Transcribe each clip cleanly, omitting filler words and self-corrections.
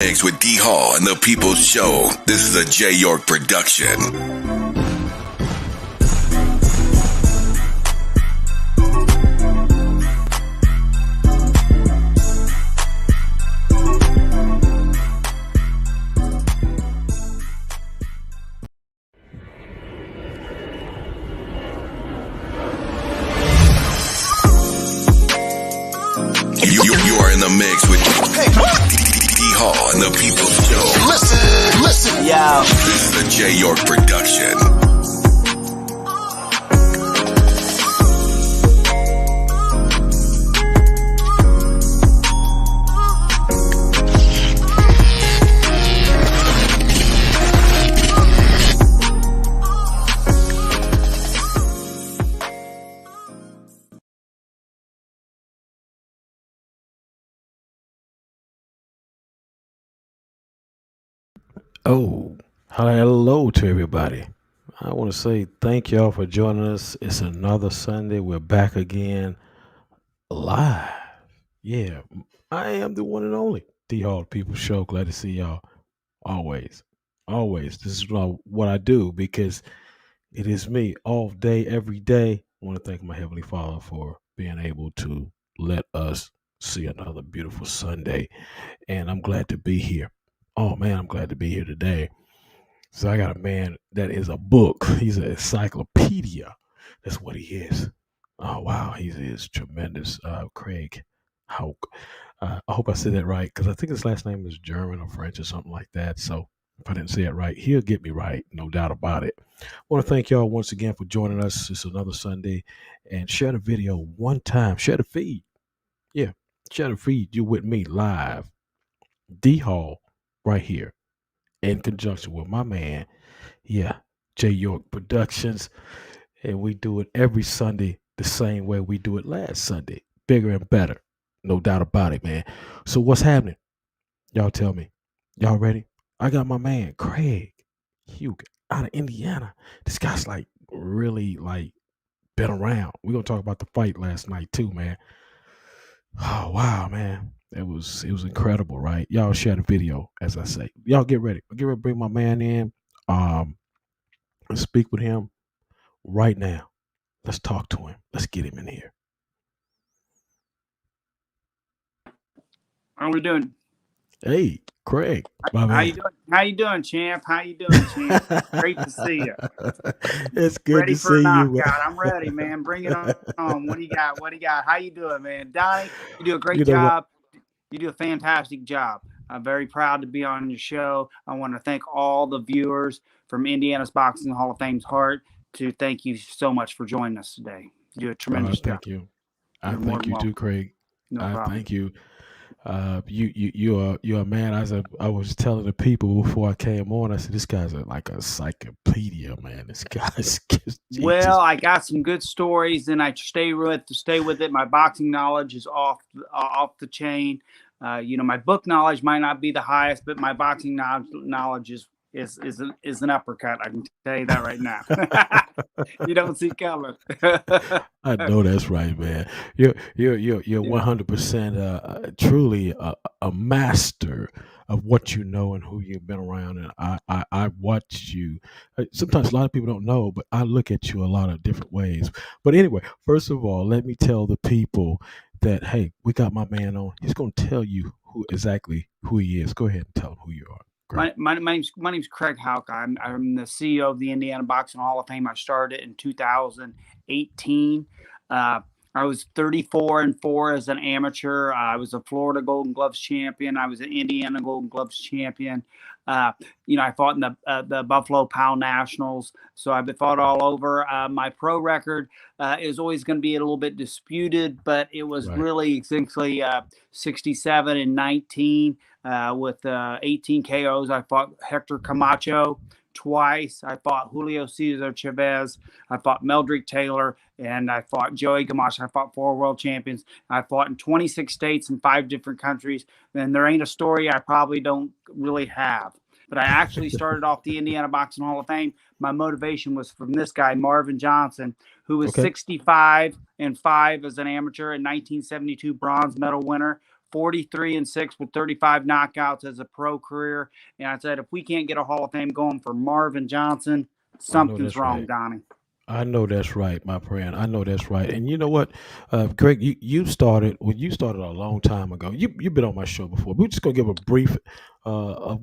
Mix with D.HALL and the People's Show. This is a J. York production. You are in the mix with D.HALL and the People's Show. Listen, yo. This is a J. York production. Oh, hello to everybody. I want to say thank y'all for joining us. It's another Sunday. We're back again live. Yeah, I am the one and only D.HALL People Show. Glad to see y'all always. Always. This is what I do because it is me all day, every day. I want to thank my Heavenly Father for being able to let us see another beautiful Sunday. And I'm glad to be here. Oh man, I'm glad to be here today. So I got a man that is a book. He's an encyclopedia. That's what he is. Oh wow, he is tremendous. Craig Houk. I hope I said that right because I think his last name is German or French or something like that. So if I didn't say it right, he'll get me right, no doubt about it. I want to thank y'all once again for joining us. It's another Sunday, and share the video one time. Share the feed. Yeah, share the feed. You with me live. D.HALL right here in conjunction with my man, J. York Productions. And we do it every Sunday the same way we do it last Sunday. Bigger and better. No doubt about it, man. So what's happening? Y'all tell me. Y'all ready? I got my man, Craig Houk, out of Indiana. This guy's really been around. We're going to talk about the fight last night too, man. Oh, wow, man. It was incredible, right? Y'all share the video, as I say. Y'all get ready. Get ready to bring my man in. And speak with him right now. Let's talk to him. Let's get him in here. How are we doing? Hey, Craig. How you doing? How you doing, champ? How you doing, champ? Great to see you. It's good ready to for see a knockout. you. I'm ready, man. Bring it on. What do you got? What do you got? How you doing, man? Donnie, you do a great job. You do a fantastic job. I'm very proud to be on your show. I want to thank all the viewers from Indiana's Boxing Hall of Fame's Heart to thank you so much for joining us today. You do a tremendous job. Thank you. I thank you too, Craig. No problem. Thank you. You're a man. I was telling the people before I came on. I said this guy's like a encyclopedia, man. This guy's well. I got some good stories, and I stay with it. My boxing knowledge is off the chain. My book knowledge might not be the highest, but my boxing knowledge is an uppercut. I can tell you that right now. You don't see coming. I know that's right, man. You're 100% truly a master of what you know and who you've been around. And I watch you. Sometimes a lot of people don't know, but I look at you a lot of different ways. But anyway, first of all, let me tell the people that, hey, we got my man on. He's going to tell you exactly who he is. Go ahead and tell him who you are. My name's Craig Houk. I'm the CEO of the Indiana Boxing Hall of Fame. I started in 2018. I was 34-4 as an amateur. I was a Florida Golden Gloves champion. I was an Indiana Golden Gloves champion. I fought in the Buffalo Pal Nationals. So I've fought all over. My pro record is always going to be a little bit disputed, but it was really essentially 67-19 with 18 KOs. I fought Hector Camacho twice. I fought Julio Cesar Chavez. I fought Meldrick Taylor, and I fought Joey Gamache. I fought 4 world champions. I fought in 26 states in 5 different countries. And there ain't a story I probably don't really have. But I actually started off the Indiana Boxing Hall of Fame. My motivation was from this guy, Marvin Johnson, who was 65-5 as an amateur and 1972 bronze medal winner 43-6 with 35 knockouts as a pro career. And I said, if we can't get a Hall of Fame going for Marvin Johnson, I know something's that's wrong, right. Donnie. I know that's right, my friend. I know that's right. And you know what, Greg, you started you started a long time ago. You've been on my show before. We're just gonna give a brief of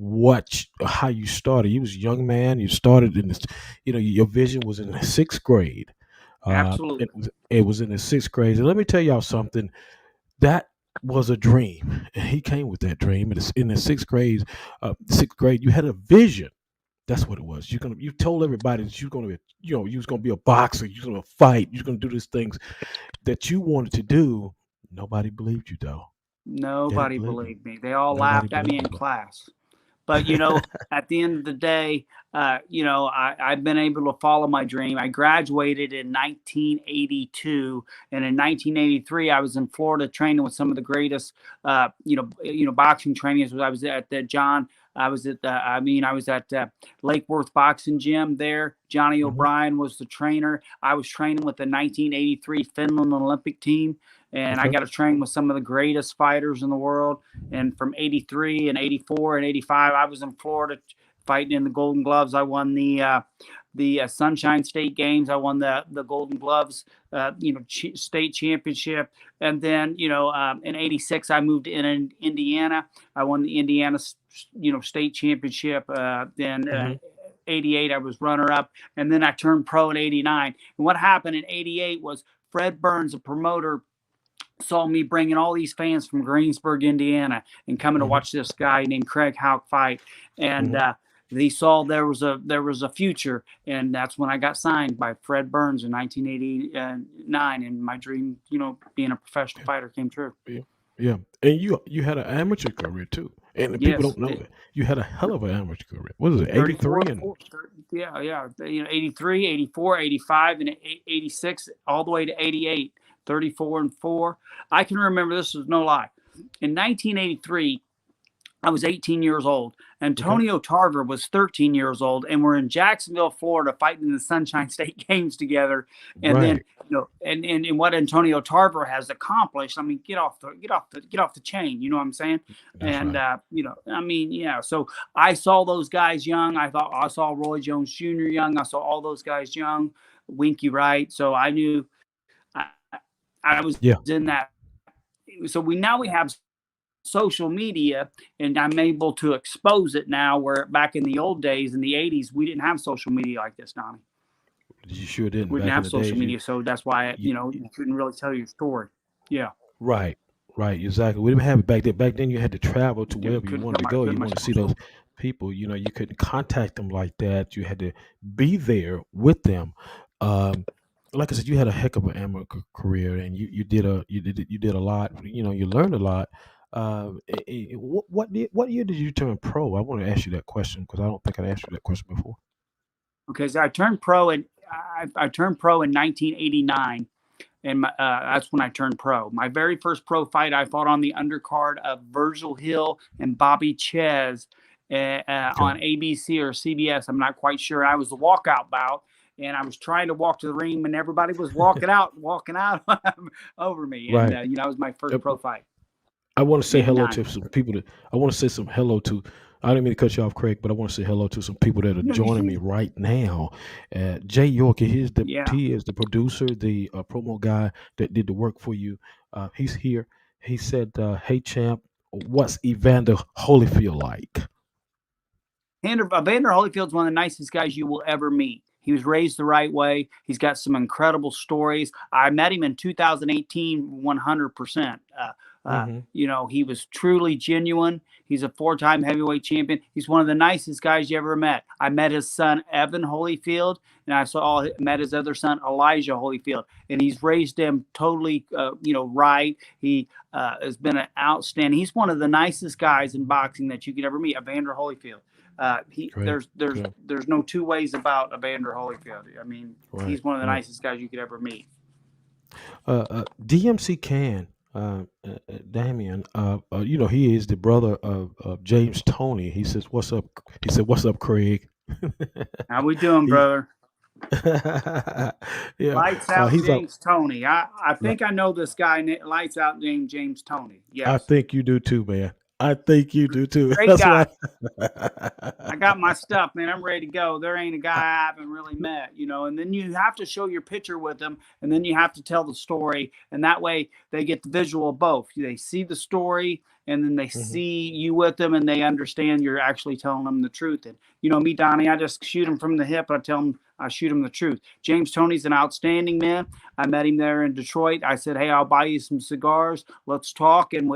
how you started. You was a young man. You started in this. Your vision was in the sixth grade. Absolutely. It was in the sixth grade. And let me tell y'all something. That was a dream, and he came with that dream. In the sixth grade. Sixth grade, you had a vision. That's what it was. You told everybody that you're gonna be, you was gonna be a boxer, you're gonna fight, you're gonna do these things that you wanted to do. Nobody believed you though. They didn't Nobody believe you. believed me. They all Nobody laughed at me believed in you, bro. class. But at the end of the day, I've been able to follow my dream. I graduated in 1982, and in 1983, I was in Florida training with some of the greatest, boxing trainers. I was at the John. I was at the. I was at Lake Worth Boxing Gym there. Johnny Hmm. O'Brien was the trainer. I was training with the 1983 Finland Olympic team, and I Okay. got to train with some of the greatest fighters in the world. And from 83 and 84 and 85, I was in Florida fighting in the Golden Gloves. I won the Sunshine State Games. I won the Golden Gloves, state championship. And then, in '86, I moved in Indiana. I won the Indiana, state championship. Then Hmm. '88, I was runner up, and then I turned pro in '89. And what happened in '88 was Fred Burns, a promoter, saw me bringing all these fans from Greensburg, Indiana, and coming to Hmm. watch this guy named Craig Houk fight. And Hmm. they saw there was a future, and that's when I got signed by Fred Burns in 1989, and my dream, being a professional Yeah, fighter, came true. yeah, yeah. And you had an amateur career too, and the people Yes, don't know that you had a hell of an amateur career. What is it, 34 '83 and and 4. Yeah, yeah. 83, 84, 85, and 86, all the way to 88. 34 and 4. I can remember, this is no lie. In 1983, I was 18 years old. okay, Antonio Tarver was 13 years old, and we're in Jacksonville, Florida, fighting in the Sunshine State Games together. And then, right. and what Antonio Tarver has accomplished, I mean, get off the chain. You know what I'm saying? That's And right. yeah. So I saw those guys young. I saw Roy Jones Jr. young. I saw all those guys young. Winky Wright. So I knew I, I was Yeah. in that. So we have social media, and I'm able to expose it now, where back in the old days in the '80s we didn't have social media like this, Donnie. You sure didn't We didn't back in have the social days. media, so that's why You you couldn't really tell your story. Yeah. Right, right, exactly. We didn't have it back then. Back then, you had to travel to Yeah, wherever you wanted to go. couldn't You my wanted to see social. those people. You couldn't contact them like that. You had to be there with them. Um, like I said, you had a heck of an amateur career, and you did a lot. You learned a lot. What year did you turn pro? I want to ask you that question because I don't think I asked you that question before. Because I turned pro in 1989, and that's when I turned pro. My very first pro fight, I fought on the undercard of Virgil Hill and Bobby Ches Okay. on ABC or CBS. I'm not quite sure. I was the walkout bout, and I was trying to walk to the ring, and everybody was walking out over me. And Right. that was my Uh, first pro fight, I want to say hello '89. to some people that I want to say some hello to. I didn't mean to cut you off, Craig, but I want to say hello to some people that are No, you joining me did. right now. Jay York, Yeah. he is the producer, the promo guy that did the work for you. He's here. He said, "Hey champ, what's Evander Holyfield like?" Vander Holyfield's one of the nicest guys you will ever meet. He was raised the right way. He's got some incredible stories. I met him in 2018, 100%. Hmm. He was truly genuine. He's a four-time heavyweight champion. He's one of the nicest guys you ever met. I met his son, Evan Holyfield, and met his other son, Elijah Holyfield, and he's raised him totally, right. He has been an outstanding. He's one of the nicest guys in boxing that you could ever meet, Evander Holyfield. He Great, there's good, there's no two ways about Evander Holyfield. I mean, right, he's one of the right. nicest guys you could ever meet. DMC Can, Damien, he is the brother of James Tony. He says, "What's up?" He said, "What's up, Craig?" How we doing, he brother? Yeah, Lights out he's a. James Tony. I think I know this guy. Lights out James Tony. I Yes, think you do too, man. I think you do too. great That's why. guy. I got my stuff, man. I'm ready to go. There ain't a guy I haven't really met, and then you have to show your picture with them, and then you have to tell the story, and that way they get the visual of both. They see the story, and then they Mhm. see you with them, and they understand you're actually telling them the truth. And me, Donnie, I just shoot them from the hip. I tell them I shoot him the truth. James Tony's an outstanding man. I met him there in Detroit. I said, "Hey, I'll buy you some cigars. Let's talk." And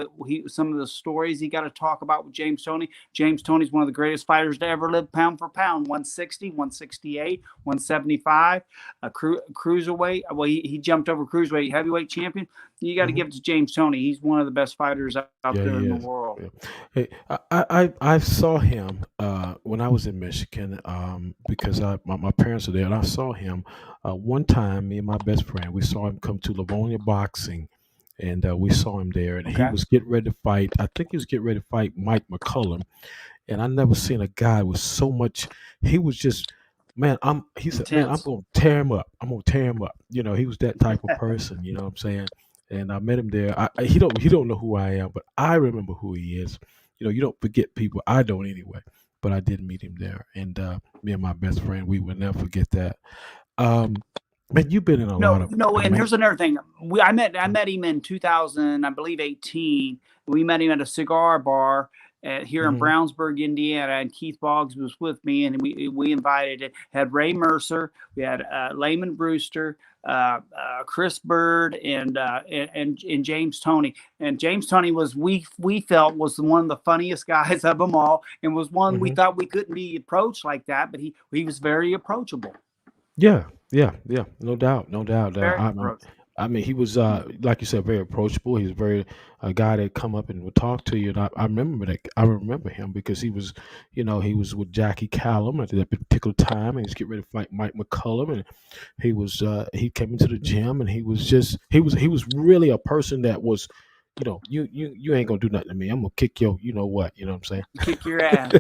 some of the stories he got to talk about with James Tony. James Tony's one of the greatest fighters to ever live, pound for pound. 160, 168, 175, a cruiserweight. Well, he jumped over cruiserweight, heavyweight champion. You got to Mhm. give it to James Tony. He's one of the best fighters out Yeah, there he in the is. world. Yeah. Hey, I saw him when I was in Michigan because my parents are there, and I saw him one time. Me and my best friend, we saw him come to Livonia Boxing, and we saw him there, and he Okay. was getting ready to fight. I think he was getting ready to fight Mike McCullum, and I never seen a guy with so much. He was just, man. He said, man, I'm Intense. gonna tear him up. I'm gonna tear him up. He was that type of person. You know what I'm saying? And I met him there. He don't know who I am, but I remember who he is. You don't forget people. I don't anyway. But I did meet him there, and me and my best friend, we will never forget that. Um, man, you've been in a lot No, of no, and man. here's another thing. I met him in 2000, I believe 18. We met him at a cigar bar here in Hmm. Brownsburg, Indiana, and Keith Boggs was with me, and we invited it. Had Ray Mercer, we had Layman Brewster, Chris Bird, and James Tony. And James Tony was we felt was one of the funniest guys of them all, and was one we Hmm. thought we couldn't be approached like that, but he was very approachable, Yeah, yeah, yeah. No doubt, no doubt. very approachable. I mean, he was like you said, very approachable. He was very a guy that come up and would talk to you. And I remember that. I remember him because he was with Jackie Callum at that particular time, and he's getting ready to fight Mike McCullum, and he came into the gym, and he was really a person that was, you ain't gonna do nothing to me. I'm gonna kick your, you know what, you know what I'm Kick your ass.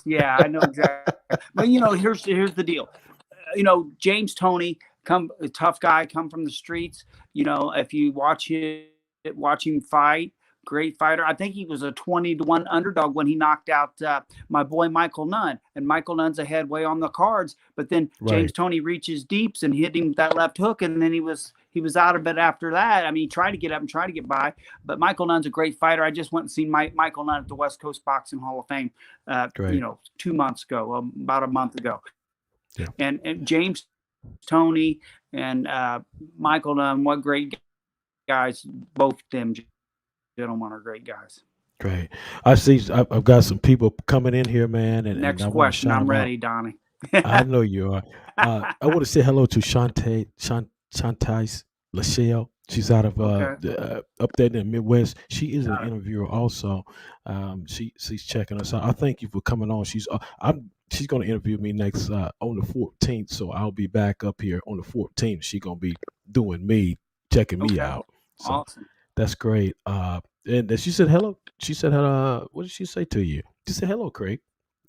Yeah, I know exactly. But here's the deal. James Tony, come a tough guy, come from the streets. If you watch him fight, great fighter. I think he was a 20-1 underdog when he knocked out my boy Michael Nunn, and Michael Nunn's ahead way on the cards. But then James Right. Tony reaches deeps and hit him with that left hook, and then he was out of it after that. I mean, he tried to get up and try to get by, but Michael Nunn's a great fighter. I just went and seen Michael Nunn at the West Coast Boxing Hall of Fame, Great. 2 months ago, about a month ago, Yeah. and James Tony and Michael Nunn, what great guys! Both them gentlemen are great guys. Great. I see. I've got some people coming in here, man, and Next I want to question, shout I'm them out. ready, Donnie. I know you are. I want to say hello to Shantai Lachelle. She's out of Okay, up there in the Midwest. She is an got it. interviewer also. She's checking us out. I thank you for coming on. She's going to interview me next on the 14th. So I'll be back up here on the 14th. She's going to be doing me, checking me Okay, out. So awesome. that's great. And then she said hello. She said, what did she say to you? She said hello, Craig.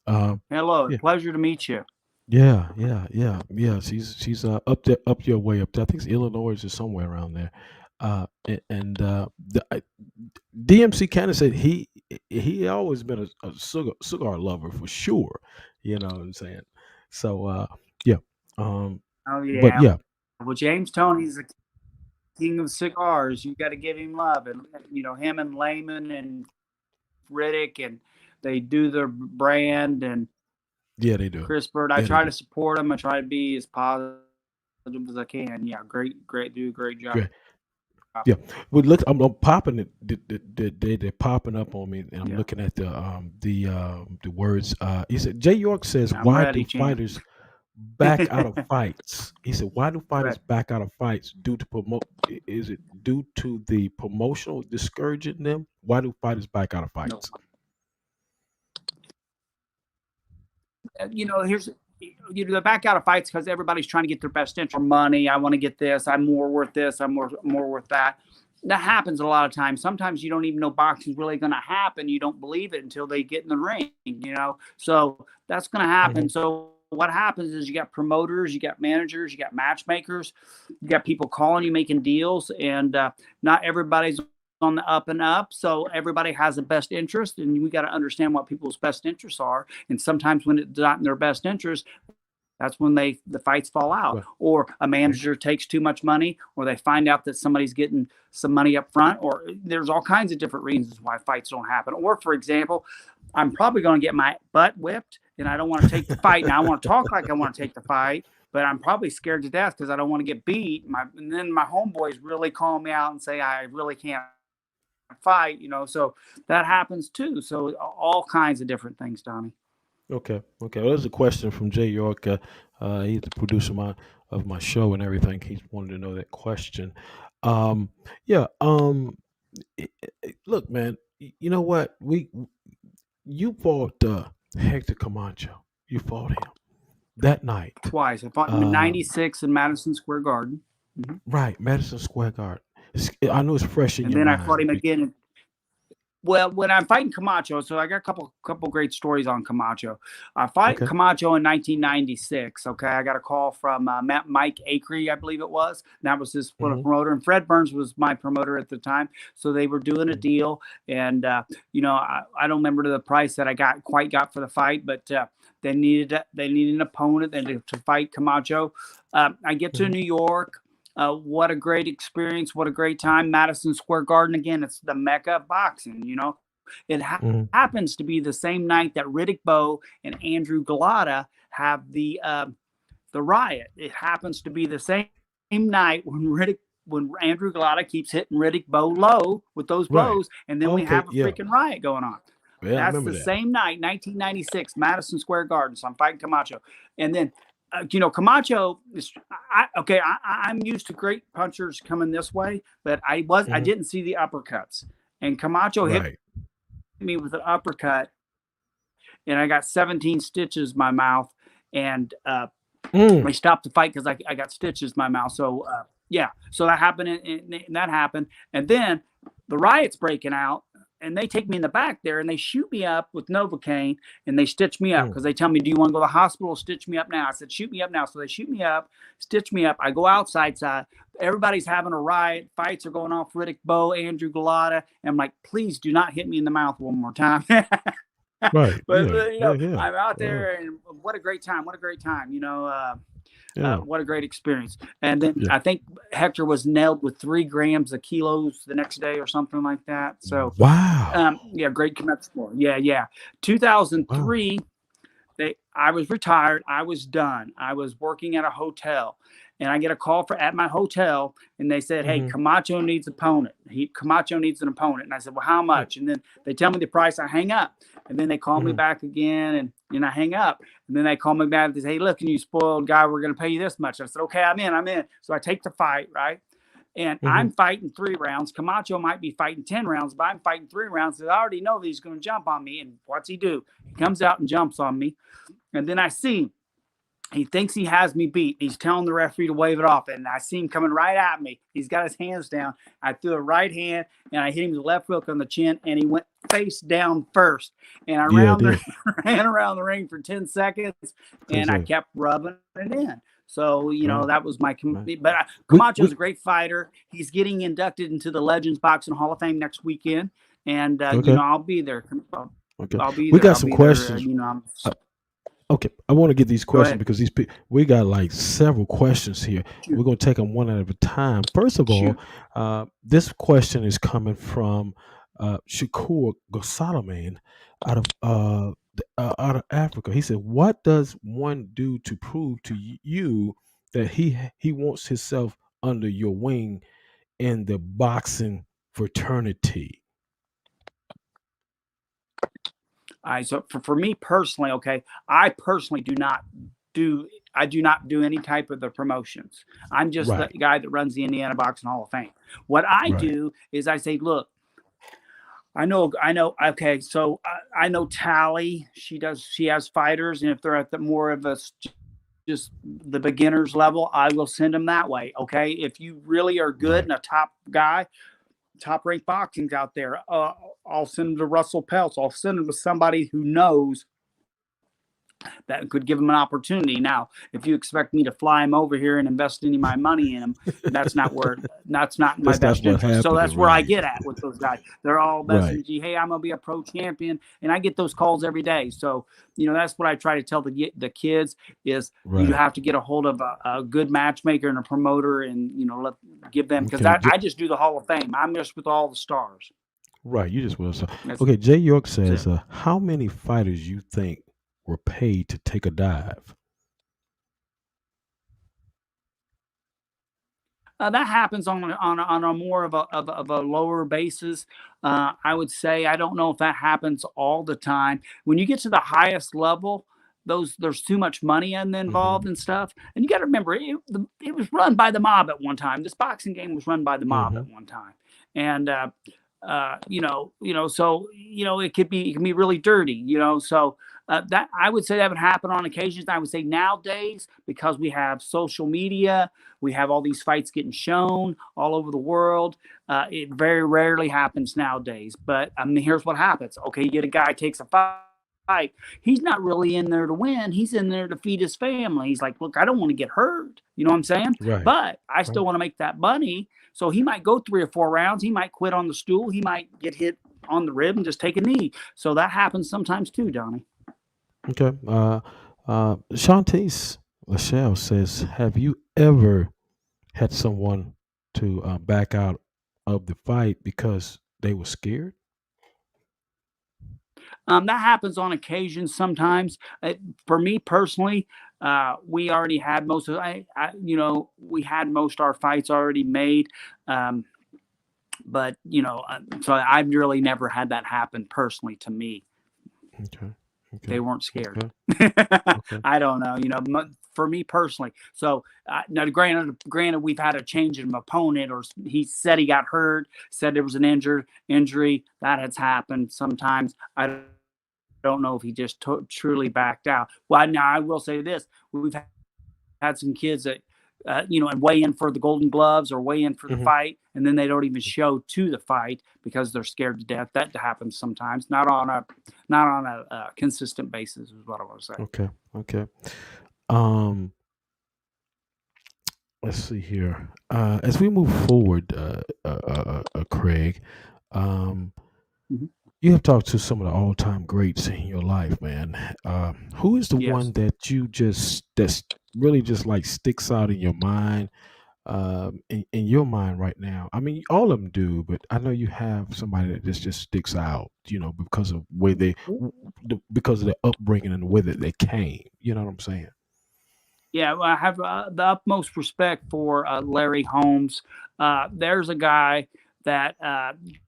Um, Hello, yeah. pleasure to meet you. Yeah, yeah, yeah, yeah. She's up your way up there. I think it's Illinois or somewhere around there. DMC Cannon said he always been a cigar lover for sure. You know what I'm saying? So yeah. Um, Oh but yeah. yeah, Well, James Tony's the king of cigars. You got to give him love, and him and Lehman and Riddick, and they do their brand, and yeah, they do. Chris Bird. I Yeah, they try do. to support him. I try to be as positive as I can. Yeah, great, do a great job. Great. Yeah. Well, look, I'm popping it. They're popping up on me, and I'm Yeah, looking at the words. He said Jay York says, I'm "Why do ready, champ. fighters back out of fights?" He said, "Why do fighters Ready. back out of fights due to promote? Is it due to the promotional discouraging them? Why do fighters back out of No. fights?" Here's the back out of fights because everybody's trying to get their best interest. Money. I want to get this. I'm more worth this. I'm more worth that. That happens a lot of times. Sometimes you don't even know boxing's really going to happen. You don't believe it until they get in the ring. So that's going to Hmm. happen. So what happens is you got promoters, you got managers, you got matchmakers, you got people calling you, making deals, and not everybody's on the up and up. So everybody has a best interest, and we got to understand what people's best interests are. And sometimes when it's not in their best interest, that's when the fights fall out, Well, or a manager takes too much money, or they find out that somebody's getting some money up front, or there's all kinds of different reasons why fights don't happen. Or, for example, I'm probably going to get my butt whipped, and I don't want to take the fight. Now I want to talk like I want to take the fight, but I'm probably scared to death because I don't want to get beat. And then my homeboys really call me out and say I really can't fight. So that happens too. So all kinds of different things, Donnie. okay. Okay. Well, there's a question from Jay York. He's the producer of my show and everything. He wanted to know that question. Um, yeah. Look, man. You know what? You fought Hector Camacho. You fought him that night. Twice. I fought him in Um, '96 in Madison Square Garden. Mhm. right, Madison Square Garden. I know it's fresh in And your then I fought mind. him again. Well, when I'm fighting Camacho, so I got a couple great stories on Camacho. I fight Okay. Camacho in 1996. Okay, I got a call from Mike Acree, I believe it was. And that was his Hmm. promoter, and Fred Burns was my promoter at the time. So they were doing a deal, and I don't remember the price that I got for the fight, but they needed an opponent and to fight Camacho. I get to Hmm. New York. What a great experience. What a great time. Madison Square Garden again. It's the mecca of boxing. It Hmm. happens to be the same night that Riddick Bowe and Andrew Galata have the riot. It happens to be the same night when Andrew Galata keeps hitting Riddick Bowe low with those Right. blows, and then we Okay. have a Yeah. freaking riot going on. Yeah, I That's remember the that. same night, 1996, Madison Square Garden. So I'm fighting Camacho, and then Camacho is I'm used to great punchers coming this way, but I Hmm. didn't see the uppercuts, and Camacho hit Right. me with an uppercut, and I got 17 stitches in my mouth, and Mm. they stopped the fight because I got stitches in my mouth. So yeah, so that happened, and that happened, and then the riot's breaking out, and they take me in the back there, and they shoot me up with Novocaine, and they stitch me up Mm. because they tell me, "Do you want to go to the hospital? Stitch me up now." I said, "Shoot me up now." So they shoot me up, stitch me up. I go outside side. Everybody's having a riot. Fights are going off. Riddick Bowe, Andrew Galata, and I'm like, "Please do not hit me in the mouth one more time." Right. But Yeah. Yeah. Yeah. I'm out Oh. there, and what a great time! What a great time! Yeah. What a great experience. And then Yeah. I think Hector was nailed with 3 grams of kilos the next day or something like that. So, Wow. yeah, great commit score. Yeah, yeah. Wow. 2003, I was retired. I was done. I was working at a hotel, and I get a call at my hotel, and they said, "Hey, Hmm. Camacho needs an opponent. Camacho needs an opponent." And I said, "Well, how Right. much?" And then they tell me the price. I hang up, and then they call me Hmm. back again, and I hang up, and then they call me back and they say, "Hey, look, you spoiled guy. We're going to pay you this much." I said, "Okay, I'm in. I'm in." So I take the fight, right? And Hmm. I'm fighting 3 rounds. Camacho might be fighting 10 rounds, but I'm fighting 3 rounds. I already know that he's going to jump on me. And what's he do? He comes out and jumps on me. And then I see he thinks he has me beat. He's telling the referee to wave it off. And I see him coming right at me. He's got his hands down. I threw a right hand and I hit him with a left hook on the chin. And he went face down first. And I Yeah. I did. ran around the ring for 10 seconds and I Exactly. kept rubbing it in. So, Right. that was my, Right. but We. Camacho's a great fighter. He's getting inducted into the Legends Boxing Hall of Fame next weekend. And, Okay. I'll be there. Okay. I'll be We there. got I'll some be there. questions. I'm Uh, Okay, I want to get these Go questions ahead. because we got like several questions here. Shoot. We're going to take them one at a time. First of all, Shoot. this question is coming from Shakur Gosalaman out of Africa. He said, "What does one do to prove to you that he wants himself under your wing in the boxing fraternity?" All right. So for me personally, okay, I personally do do not do any type of the promotions. I'm just the Right, guy that runs the Indiana Boxing Hall of Fame. What I right, do is I say, look, I know. Okay, so I know Tally. She has fighters, and if they're at the more of a just the beginners level, I will send them that way. Okay, if you really are good right. and a top guy, top ranked boxing's out there, I'll send them to Russell Peltz. I'll send them to somebody who knows that could give him an opportunity. Now, if you expect me to fly him over here and invest any of my money in him, that's not in my That's not best what interest. So happening, that's where I right? get at with those guys. They're all Right, messaging, hey, I'm gonna be a pro champion, and I get those calls every day. So that's what I try to tell the kids is you right. have to get a hold of a good matchmaker and a promoter, and give them, because Okay, I just do the Hall of Fame. I'm just with all the stars. right. You just will. So, That's okay. Jay York it. says, how many fighters you think were paid to take a dive? That happens on a more of a lower basis. I would say I don't know if that happens all the time. When you get to the highest level, there's too much money Mm-hmm. involved and stuff. And you got to remember, it was run by the mob at one time. This boxing game was run by the mob Mm-hmm. at one time, and so it can be really dirty. So that I would say that would happen on occasions. I would say nowadays, because we have social media, we have all these fights getting shown all over the world. It very rarely happens nowadays. But I mean, here's what happens. Okay, you get a guy takes a fight. He's not really in there to win. He's in there to feed his family. He's like, look, I don't want to get hurt. You know what I'm saying? Right, But I right. still want to make that money. So he might go 3 or 4 rounds. He might quit on the stool. He might get hit on the rib and just take a knee. So that happens sometimes too, Donnie. Okay. Shantae Lachelle says, have you ever had someone to back out of the fight because they were scared? That happens on occasion sometimes. For me personally, we already had most of we had most of our fights already made. Um, but so I've really never had that happen personally to me. Okay. Okay. They weren't scared. Okay. Okay. I don't know, for me personally. So now, granted, we've had a change of opponent, or he said he got hurt, said there was an injury that has happened sometimes. I don't know if he just truly backed out. Well, now I will say this: we've had some kids that, and weigh in for the Golden Gloves or weigh in for the Hmm. fight, and then they don't even show to the fight because they're scared to death. That happens sometimes, not on a consistent basis, is what I want to say. Okay. Okay. Um, let's see here. As we move forward, Craig, um, Mhm. you have talked to some of the all-time greats in your life, man. Who is the one Yes. that that's really just like sticks out in your mind? In your mind right now? I mean, all of them do, but I know you have somebody that just sticks out, because of where because of their upbringing and the way that they came. You know what I'm saying? Yeah, well, I have the utmost respect for Larry Holmes. There's a guy that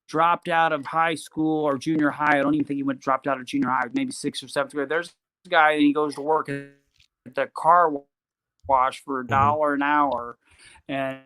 dropped out of high school or junior high. I don't even think he went dropped out of junior high, maybe sixth or seventh grade. There's a guy, and he goes to work at the car wash for a Hmm. dollar an hour, and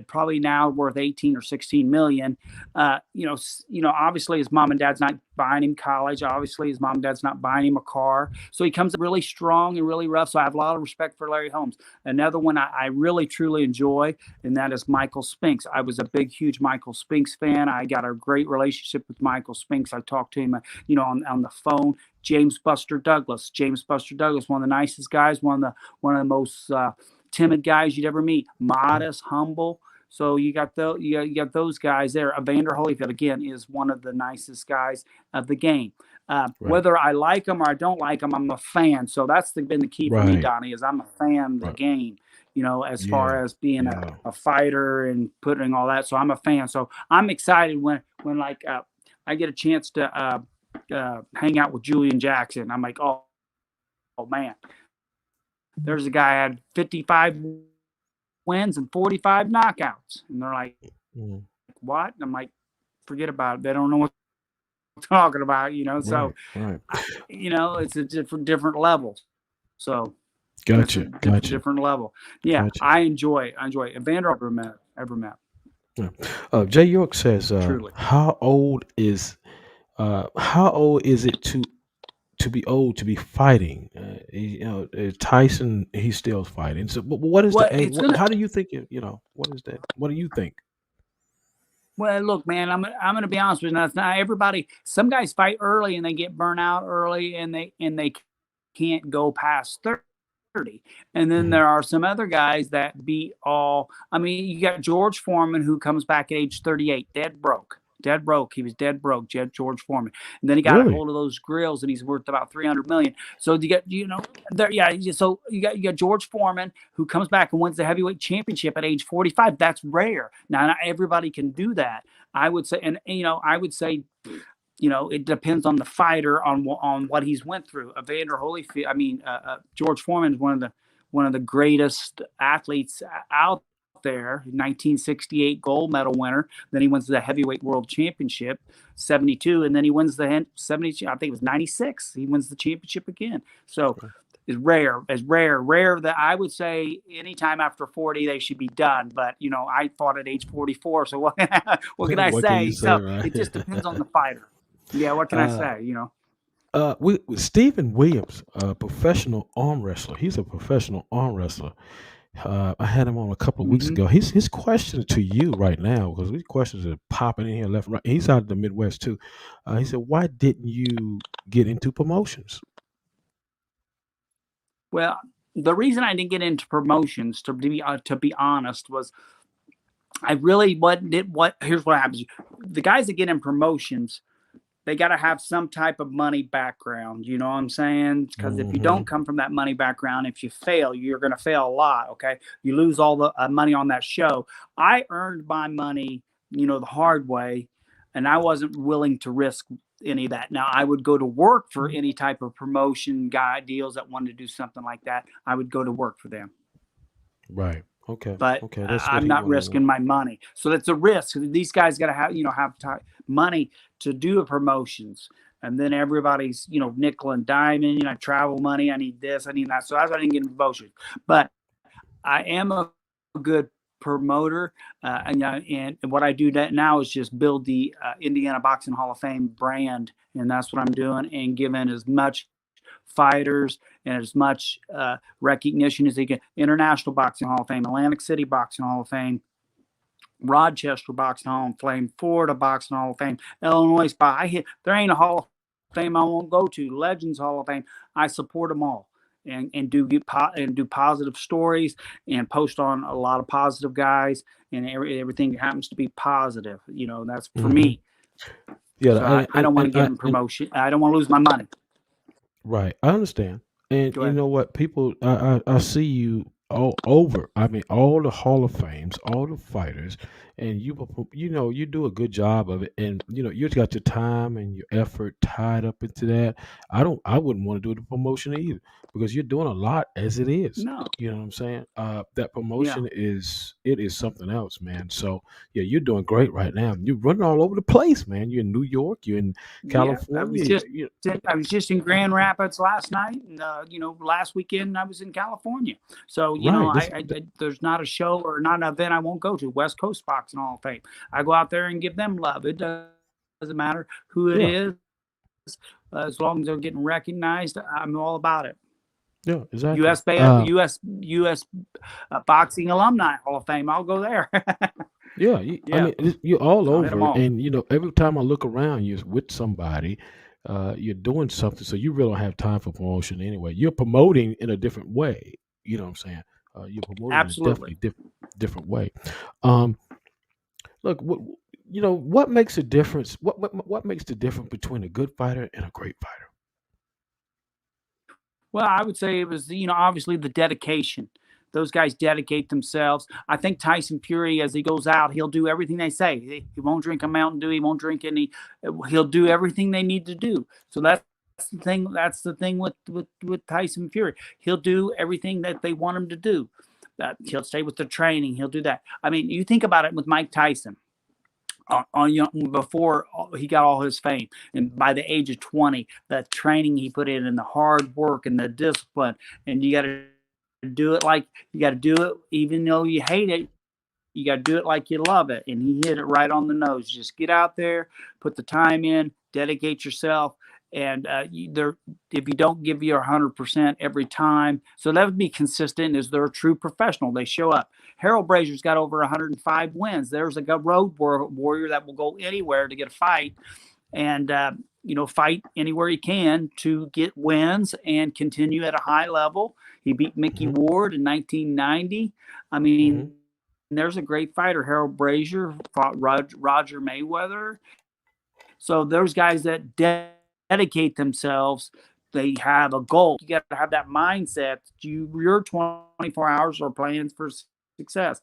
probably now worth 18 or 16 million. Obviously his mom and dad's not buying him college. Obviously his mom and dad's not buying him a car. So he comes up really strong and really rough. So I have a lot of respect for Larry Holmes. Another one I really truly enjoy, and that is Michael Spinks. I was a big, huge Michael Spinks fan. I got a great relationship with Michael Spinks. I talked to him, on the phone. James Buster Douglas. James Buster Douglas, one of the nicest guys, one of the most timid guys you'd ever meet. Modest, humble. So you got those guys there. Evander Holyfield again is one of the nicest guys of the game. Right. Whether I like him or I don't like him, I'm a fan. So that's been the key for me, Right. Donnie, is I'm a fan of the Right. game. As Yeah. far as being Yeah. a fighter and putting all that. So I'm a fan. So I'm excited when like I get a chance to hang out with Julian Jackson. I'm like, oh man, there's a guy had 55 wins and 45 knockouts. And they're like, Mhm. what? And I'm like, forget about it. They don't know what I'm talking about. So, Right. Right. it's a different level. So it's a Gotcha. Gotcha. different level. Yeah, Gotcha. I enjoy Evander ever met, Yeah. Jay York says, truly. how old is it to be old to be fighting? Tyson, he's still fighting. So, but what is the Well, age? it's gonna. How do you think? What is that? What do you think? Well, look, man, I'm gonna be honest with you. Now, it's not everybody. Some guys fight early and they get burnt out early, and they can't go past 30. And then Hmm. there are some other guys that beat all. I mean, you got George Foreman, who comes back at age 38, dead broke. Dead broke. He was dead broke, George Foreman. And then he got a Really? hold of those grills, and he's worth about 300 million. So you get, there, yeah. So you got George Foreman, who comes back and wins the heavyweight championship at age 45. That's rare. Now, not everybody can do that. I would say, and I would say, it depends on the fighter, on what he's went through. Evander Holyfield, George Foreman is one of the greatest athletes out there. 1968 gold medal winner. Then he wins the heavyweight world championship, 72, and then he wins the 72. I think it was 96. He wins the championship again. So Okay. it's rare that I would say anytime after 40 they should be done. But I fought at age 44, so what can I What can you say? say, So right? it just depends on the fighter. Yeah, what can I uh, say? Stephen Williams, a professional arm wrestler. He's a professional arm wrestler. I had him on a couple of weeks Hmm. ago. His question to you right now, because these questions are popping in here left and right. He's out of the Midwest too. He said, "Why didn't you get into promotions?" Well, the reason I didn't get into promotions, to be honest, was I really what did what. Here's what happens: the guys that get in promotions, they got to have some type of money background. You know what I'm saying? Because if you Hmm. don't come from that money background, if you fail, you're going to fail a lot. Okay, you lose all the money on that show. I earned my money, the hard way, and I wasn't willing to risk any of that. Now I would go to work for any type of promotion guy deals that wanted to do something like that. I would go to work for them, Right. Okay. but Okay. That's what I'm he not wanted to know. risking my money. So that's a risk. These guys got to have money to do a promotions. And then everybody's, nickel and diamond, travel money. I need this, I need that. So that's why I didn't get in promotions. But I am a good promoter. And what I do now is just build the Indiana Boxing Hall of Fame brand. And that's what I'm doing, and giving as much fighters and as much recognition as they get. International Boxing Hall of Fame, Atlantic City Boxing Hall of Fame, Rochester Boxing Hall of Fame, Florida Boxing Hall of Fame, Illinois spot. There ain't a Hall of Fame I won't go to. Legends Hall of Fame. I support them all, and do positive stories, and post on a lot of positive guys, and everything happens to be positive. That's for Hmm. me. Yeah. So I don't want to get in And promotion. I don't want to lose my money. right. I understand. And Go you ahead. know what? People, I see you all over. I mean, all the Hall of Fames, all the fighters, and you do a good job of it. And you got your time and your effort tied up into that. I wouldn't want to do the promotion either, because you're doing a lot as it is. No. You know what I'm saying? That Yeah. promotion is something else, man. So yeah, you're doing great right now. You're running all over the place, man. You're in New York. You're in Yeah, California. I was just in Grand Rapids last night, and last weekend I was in California. So Right. there's not a show or not an event I won't go to. West Coast Boxing Hall of Fame. I go out there and give them love. It doesn't matter who it Yeah. is, as long as they're getting recognized. I'm all about it. Yeah, exactly. U.S. Boxing Alumni Hall of Fame. I'll go there. Yeah, I Yeah, mean, you're all I'll hit them over, all. and every time I look around, you're with somebody, you're doing something, so you really don't have time for promotion anyway. You're promoting in a different way. You know what I'm saying? You're promoting in a Absolutely. definitely different way. Um, Look, what makes a difference? What makes the difference between a good fighter and a great fighter? Well, I would say it was, obviously the dedication. Those guys dedicate themselves. I think Tyson Fury, as he goes out, he'll do everything they say. He won't drink a Mountain Dew. He won't drink any. He'll do everything they need to do. So that's the thing. That's the thing with Tyson Fury. He'll do everything that they want him to do. He'll stay with the training. He'll do that. I mean, you think about it with Mike Tyson. Before he got all his fame, and by the age of 20, the training he put in, and the hard work and the discipline, and you got to do it even though you hate it. You got to do it like you love it. And he hit it right on the nose. Just get out there, put the time in, dedicate yourself. And if you don't give your 100% every time, so that would be consistent. Is they're a true professional? They show up. Harold Brazier's got over 105 wins. There's a road warrior that will go anywhere to get a fight. And fight anywhere he can to get wins and continue at a high level. He beat Mickey Hmm. Ward in 1990. I mean, Hmm. there's a great fighter. Harold Brazier fought Roger Mayweather. So those guys that dedicate themselves, they have a goal. You got to have that mindset. Your 24 hours are plans for success.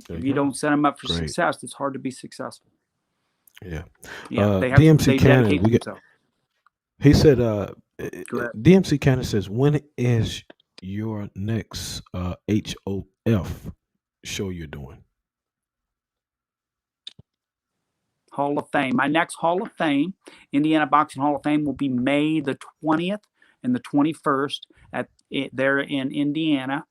If you don't set them up for There you go. success, it's hard to be Great. successful. Yeah. Yeah, they DMC dedicate Cannon, themselves. he said, Correct. DMC Cannon says, when is your next HOF show you're doing? Hall of Fame. My next Hall of Fame, Indiana Boxing Hall of Fame, will be May the 20th and the 21st there in Indiana.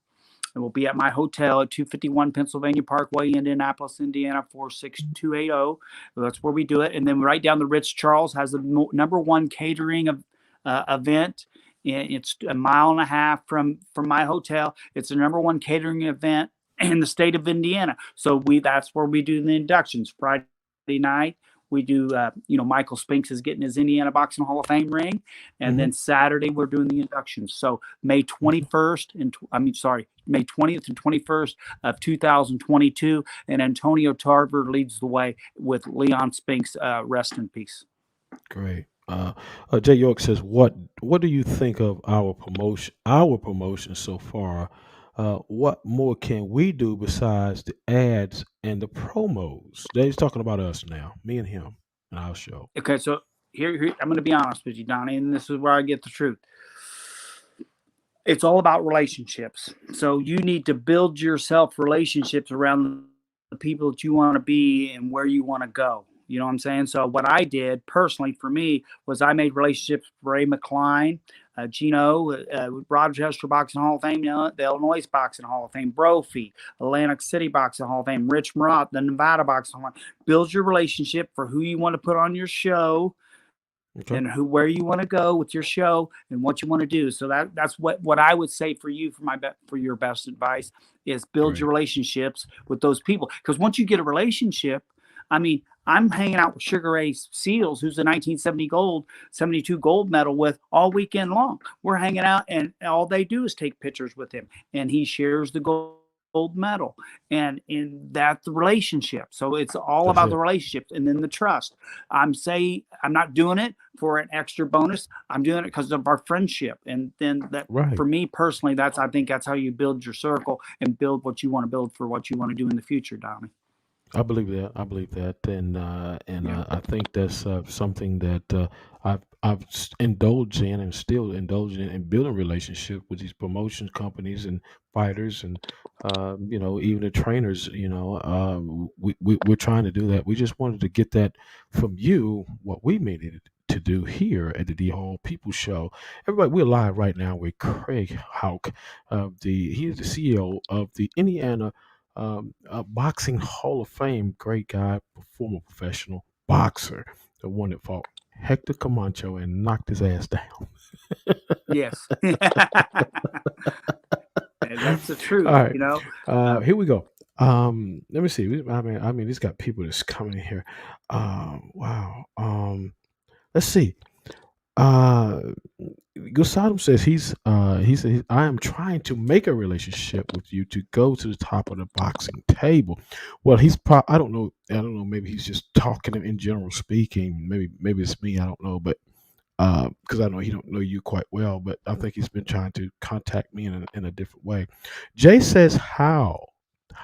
It will be at my hotel at 251 Pennsylvania Parkway, Indianapolis, Indiana 46280. That's where we do it. And then right down the Ritz Charles has the #1 catering event. It's a mile and a half from my hotel. It's the #1 catering event in the state of Indiana. So that's where we do the inductions. Friday night we do, Michael Spinks is getting his Indiana Boxing Hall of Fame ring, and Hmm. then Saturday we're doing the inductions. So May 21st May 20th and 21st of 2022, and Antonio Tarver leads the way with Leon Spinks. Rest in peace. Great. Jay York says, what do you think of our promotion? Our promotion so far. What more can we do besides the ads and the promos? He's talking about us now, me and him, and our show. Okay, so here I'm going to be honest with you, Donnie, and this is where I get the truth. It's all about relationships. So you need to build yourself relationships around the people that you want to be and where you want to go. You know what I'm saying? So what I did personally for me was I made relationships with Ray McCline, Gino, Rochester Boxing Hall of Fame, the Illinois Boxing Hall of Fame, Brophy, Atlantic City Boxing Hall of Fame, Rich Murat, the Nevada Boxing Hall of Fame. Build your relationship for who you want to put on your show Okay. and where you want to go with your show and what you want to do. So that's what I would say for you for your best advice is build your Great. relationships with those people. Because once you get a relationship, I mean, I'm hanging out with Sugar Ray Seals, who's a 1972 gold medal with all weekend long. We're hanging out, and all they do is take pictures with him, and he shares the gold medal, and that's the relationship. So it's all about That's the it. relationships, and then the trust. I'm not doing it for an extra bonus. I'm doing it because of our friendship, and then that Right. for me personally, I think that's how you build your circle and build what you want to build for what you want to do in the future, Donnie. I believe that. I believe that, and Yeah. I think that's something that indulged in and still indulging in building relationship with these promotion companies and fighters and even the trainers. We're trying to do that. We just wanted to get that from you. What we needed to do here at the D Hall People Show. Everybody, we're live right now with Craig Houk. He is the CEO of the Indiana Boxing Hall of Fame, great guy, former professional boxer, the one that fought Hector Camacho and knocked his ass down. Yes. That's the All truth, right, Um, here we go. Let me see. I mean, he's got people that's coming here. Wow. Let's see. Uh, Gusadam says he said I am trying to make a relationship with you to go to the top of the boxing table. Well, I don't know. Maybe he's just talking in general speaking. Maybe it's me. I don't know, but because I know he don't know you quite well, but I think he's been trying to contact me in a different way. Jay says how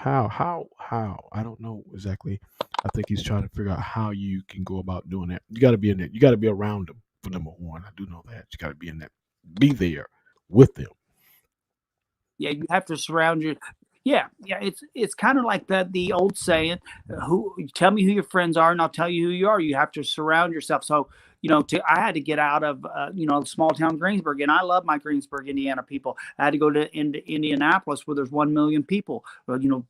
I don't know exactly. I think he's trying to figure out how you can go about doing that. You got to be in it. You got to be around them for number one. I do know that you got to be in that, be there with them. yeah, you have to surround your. Yeah. It's kind of like the old saying, "Who tell me who your friends are, and I'll tell you who you are." You have to surround yourself. So I had to get out of small town Greensburg, and I love my Greensburg, Indiana people. I had to go to Indianapolis where there's 1 million people,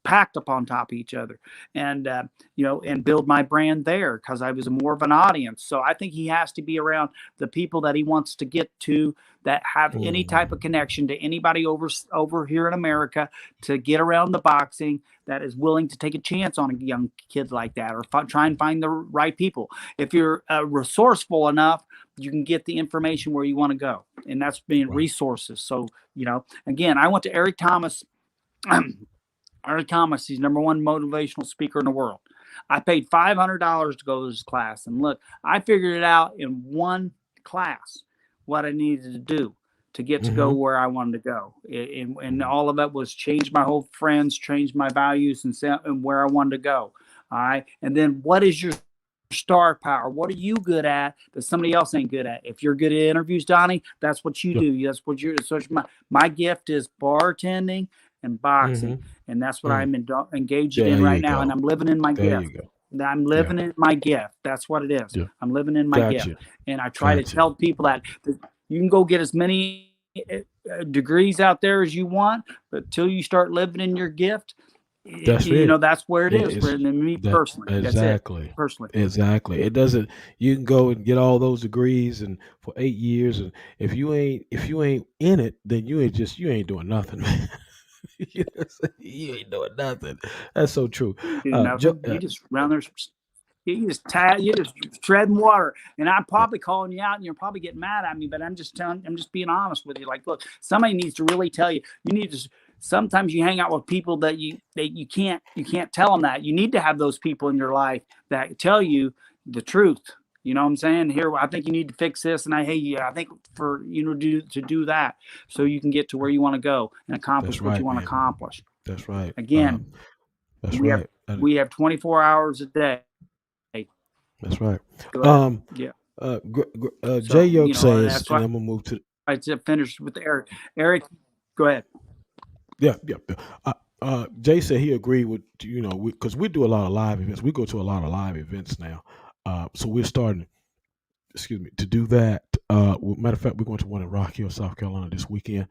packed up on top of each other, and and build my brand there because I was more of an audience. So I think he has to be around the people that he wants to get to that have any type of Mm, connection to anybody over here in America to get around the boxing that is willing to take a chance on a young kid like that, or try and find the right people. If you're resourceful enough, you can get the information where you want to go, and that's being resources. So, again, I went to Eric Thomas. Eric Thomas, he's #1 motivational speaker in the world. I paid $500 to go to this class, and look, I figured it out in one class what I needed to do to get to go where I wanted to go. And all of it was change my whole friends, change my values, and where I wanted to go. All right. And then what is your star power? What are you good at that somebody else ain't good at? If you're good at interviews, Donnie, that's what you do. That's what my gift is, bartending and boxing. And that's what I'm engaged in right now. And I'm living in my gift. I'm living in my gift. That's what it is. I'm living in my gift. And I try to tell people that you can go get as many degrees out there as you want, but until you start living in your gift, that's where it is. For me personally, exactly. That's it, personally, exactly. It doesn't. You can go and get all those degrees and for 8 years, and if you ain't in it, then you ain't doing nothing, man. You ain't doing nothing. That's so true. You just around there. You just treading water, and I'm probably calling you out, and you're probably getting mad at me. But I'm just being honest with you. Like, look, somebody needs to really tell you. You need to. Sometimes you hang out with people that you can't tell them that. You need to have those people in your life that tell you the truth. You know what I'm saying? Here, I think you need to fix this, and I think for to do that, so you can get to where you want to go and accomplish what you want to accomplish. That's right. Again, we have 24 hours a day. That's right. Yeah. Jay Yoke says, and I'm gonna move to. I just finished with Eric. Eric, go ahead. Yeah. Jay said he agreed with because we do a lot of live events. We go to a lot of live events now, so we're starting. Excuse me, to do that. Matter of fact, we're going to one in Rock Hill, South Carolina this weekend.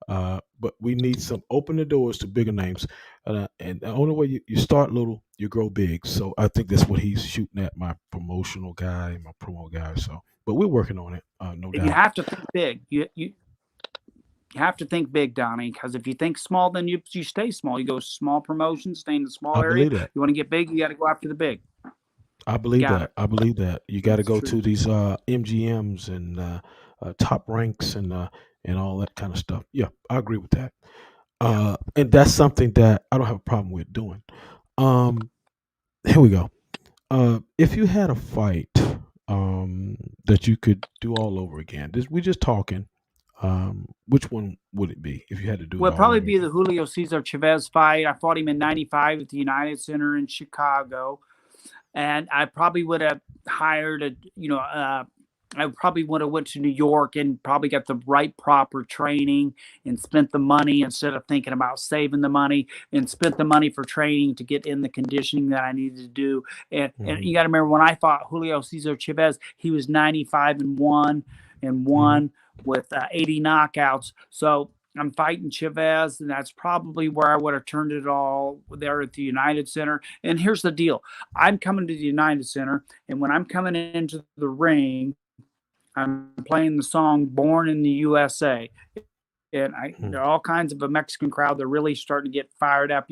But we need some open the doors to bigger names, and the only way you start little, you grow big. So I think that's what he's shooting at, my promotional guy, my promo guy. So, but we're working on it, no doubt. You have to think big. You have to think big, Donnie, because if you think small, then you stay small. You go small promotions, stay in the small area. That. You want to get big, you got to go after the big. I believe that. I believe that. You got to go to these MGMs and top ranks and all that kind of stuff. Yeah, I agree with that. And that's something that I don't have a problem with doing. Here we go. If you had a fight that you could do all over again, we're just talking. Which one would it be if you had to do it? Well, probably be the Julio Cesar Chavez fight. I fought him in '95 at the United Center in Chicago. And I probably would have hired I probably would have went to New York and probably got the right proper training and spent the money instead of thinking about saving the money, and spent the money for training to get in the conditioning that I needed to do. And you got to remember, when I fought Julio Cesar Chavez, he was 95-1 and won with 80 knockouts. So I'm fighting Chavez, and that's probably where I would have turned it all there at the United Center. And here's the deal. I'm coming to the United Center, and when I'm coming into the ring, I'm playing the song Born in the USA. And there are all kinds of a Mexican crowd. They're really starting to get fired up,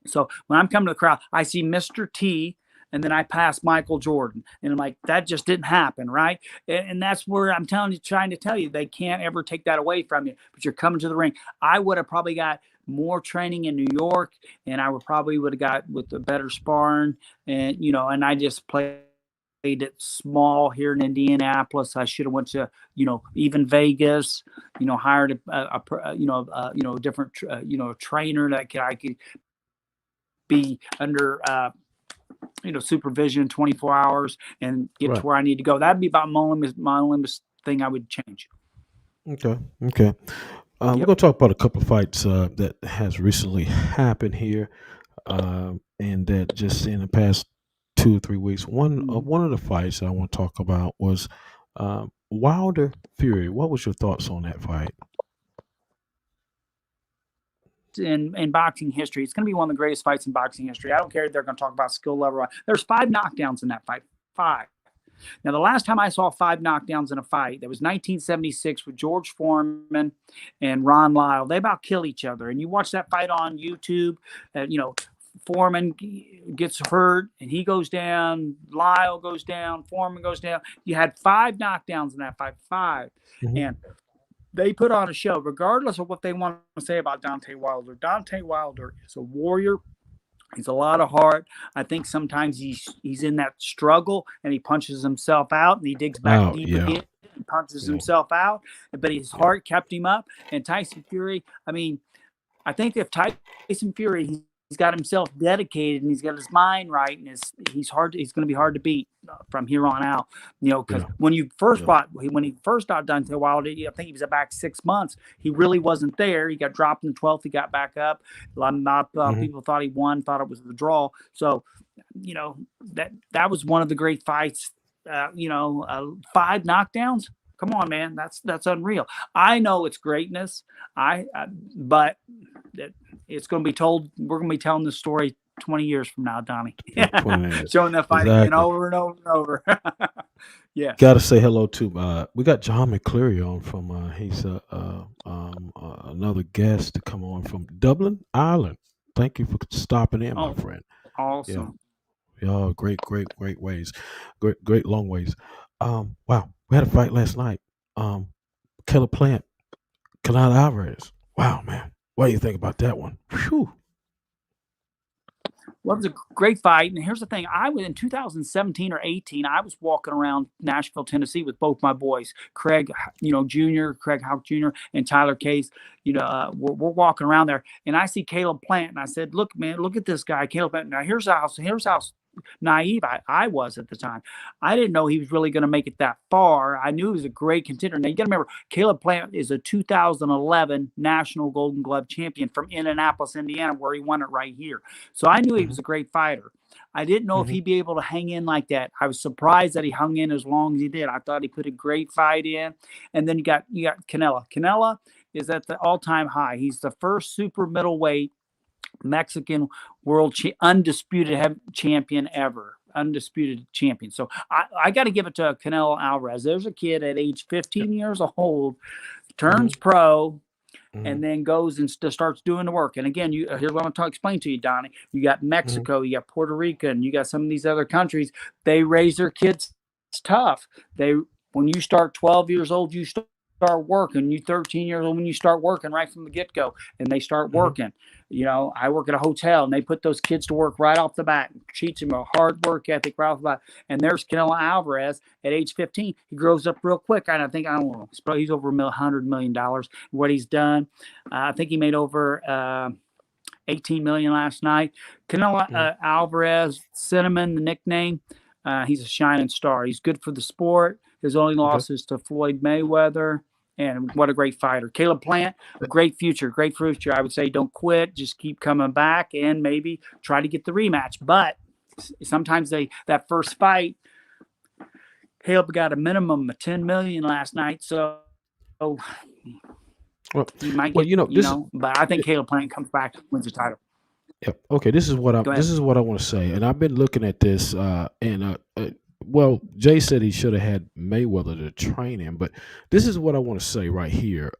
So when I'm coming to the crowd, I see Mr. T, and then I pass Michael Jordan. And I'm like, that just didn't happen, right? And that's where I'm trying to tell you, they can't ever take that away from you. But you're coming to the ring. I would have probably got more training in New York, and I would have got with a better sparring. And, and I just played it small here in Indianapolis. I should have went to, even Vegas, hired a different, trainer that I could be under, supervision 24 hours and get to where I need to go. That'd be about my only thing I would change. Okay. We're going to talk about a couple of fights that has recently happened here, and that just in the past 2 or 3 weeks. One of the fights I want to talk about was Wilder Fury. What was your thoughts on that fight? In boxing history, it's going to be one of the greatest fights in boxing history. I don't care if they're going to talk about skill level. There's 5 knockdowns in that fight. 5. Now, the last time I saw 5 knockdowns in a fight, that was 1976 with George Foreman and Ron Lyle. They about kill each other. And you watch that fight on YouTube, Foreman gets hurt and he goes down. Lyle goes down. Foreman goes down. You had 5 knockdowns in that fight, 5. Mm-hmm. And they put on a show, regardless of what they want to say about Deontay Wilder. Deontay Wilder is a warrior. He's a lot of heart. I think sometimes he's in that struggle and he punches himself out and he digs back deep again and punches himself out. But his heart kept him up. And Tyson Fury, I mean, I think if Tyson Fury, he's got himself dedicated and he's got his mind right, and he's going to be hard to beat from here on out. Because when he first got Deontay Wilder, I think he was back 6 months. He really wasn't there. He got dropped in the 12th. He got back up. A lot of people thought he won, thought it was the draw. So, that was one of the great fights. 5 knockdowns. Come on, man. That's unreal. I know it's greatness. But it's going to be told. We're going to be telling this story 20 years from now, Donnie. Showing that fight again over and over and over. Yeah. Got to say hello to. We got John McCleary on from. He's another guest to come on from Dublin, Ireland. Thank you for stopping in, my friend. Awesome. Yeah, great ways, great long ways. Wow, we had a fight last night. Caleb Plant, Canelo Alvarez. Wow, man, what do you think about that one? Whew. Well, it was a great fight. And here's the thing. I was in 2017 or 18. I was walking around Nashville, Tennessee with both my boys, Craig, Jr., Craig Houk Jr., and Tyler Case. We're walking around there. And I see Caleb Plant. And I said, look, man, look at this guy, Caleb Plant. Now, here's how naive I was at the time. I didn't know he was really going to make it that far. I knew he was a great contender. Now, you got to remember, Caleb Plant is a 2011 National Golden Glove champion from Indianapolis, Indiana, where he won it right here. So I knew he was a great fighter. I didn't know if he'd be able to hang in like that. I was surprised that he hung in as long as he did. I thought he put a great fight in. And then you got Canelo. Canelo is at the all-time high. He's the first super middleweight Mexican world undisputed champion ever. Undisputed champion. So I got to give it to Canelo Alvarez. There's a kid at age 15 years old, turns pro, and then goes and starts doing the work. And again, here's what I'm trying to explain to you, Donnie. You got Mexico, you got Puerto Rico, and you got some of these other countries. They raise their kids tough. When you start 12 years old, you start working. You 13 years old when you start working right from the get-go, and they start working. I work at a hotel, and they put those kids to work right off the bat, teach them a hard work ethic right off the bat. And there's Canelo Alvarez at age 15. He grows up real quick. And I don't know, he's over $100 million. What he's done, I think he made over $18 million last night. Canelo Alvarez, Cinnamon, the nickname. He's a shining star. He's good for the sport. His only loss is to Floyd Mayweather. And what a great fighter. Caleb Plant, great future. I would say don't quit. Just keep coming back and maybe try to get the rematch. But sometimes that first fight, Caleb got a minimum of $10 million last night. So he might get, but I think Caleb Plant comes back, wins the title. Yeah. Okay. This is what I want to say. And I've been looking at this well, Jay said he should have had Mayweather to train him, but this is what I want to say right here.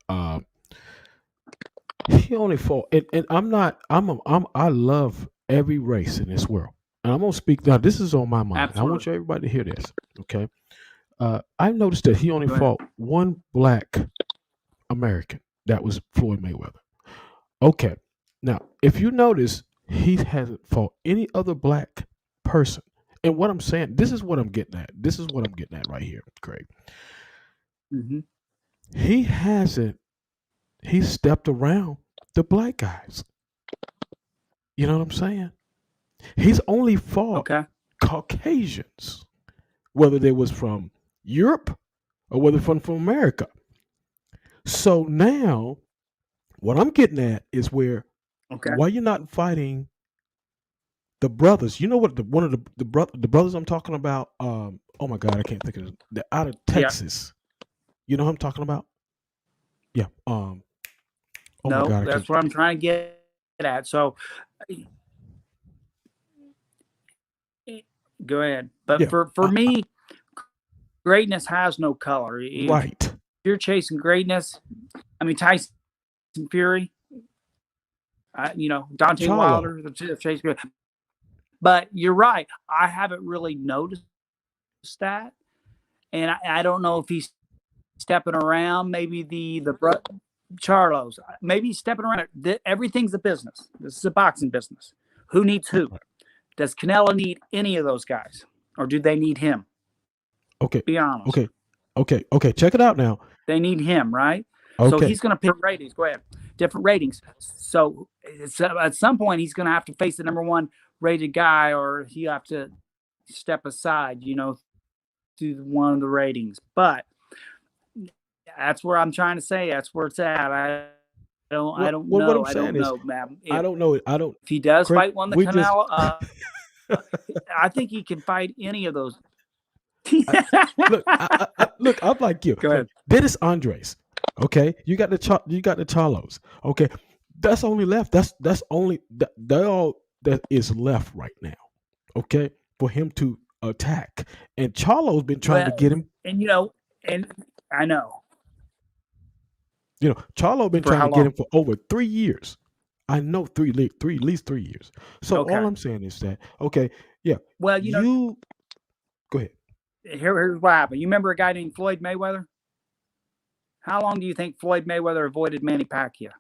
He only fought, and I love every race in this world, and I'm gonna speak now. This is on my mind. Absolutely. I want everybody to hear this. Okay, I noticed that he only fought one black American. That was Floyd Mayweather. Okay, now if you notice, he hasn't fought any other black person. And what I'm saying, this is what I'm getting at. This is what I'm getting at right here, Craig. He stepped around the black guys. You know what I'm saying? He's only fought Caucasians, whether they was from Europe or whether from America. So now, what I'm getting at is why you're not fighting the brothers. You know what? One of the brothers I'm talking about. Oh my God, I can't think of it. They're out of Texas. Yeah. You know what I'm talking about? Yeah. No, my God, that's what I'm trying to get at. So, go ahead. But for me, greatness has no color. If Right. you're chasing greatness, I mean Tyson Fury, Dante Charlo. Wilder, the chase. But you're right. I haven't really noticed that, and I don't know if he's stepping around. Maybe the Charlos. Maybe he's stepping around. Everything's a business. This is a boxing business. Who needs who? Does Canelo need any of those guys, or do they need him? Okay. Be honest. Okay. Check it out now. They need him, right? Okay. So he's going to pick ratings. Go ahead. Different ratings. So at some point, he's going to have to face the number one rated guy, or he have to step aside, to one of the ratings. But that's where I'm trying to say. That's where it's at. I don't know. What I'm I saying don't is, know, man. I don't know. If he does Craig, fight one, the we just Canelo, I think he can fight any of those. Look, I'm like you. Go ahead. Dennis Andres. Okay, you got the Charlos. Okay, that's only left. That's only all that is left right now. Okay, for him to attack, and Charlo's been trying to get him. And and I know. Charlo been For trying how to get him long? for over 3 years. I know at least 3 years. So Okay. all I'm saying is that yeah. Well, you go ahead. Here's what happened. You remember a guy named Floyd Mayweather? How long do you think Floyd Mayweather avoided Manny Pacquiao?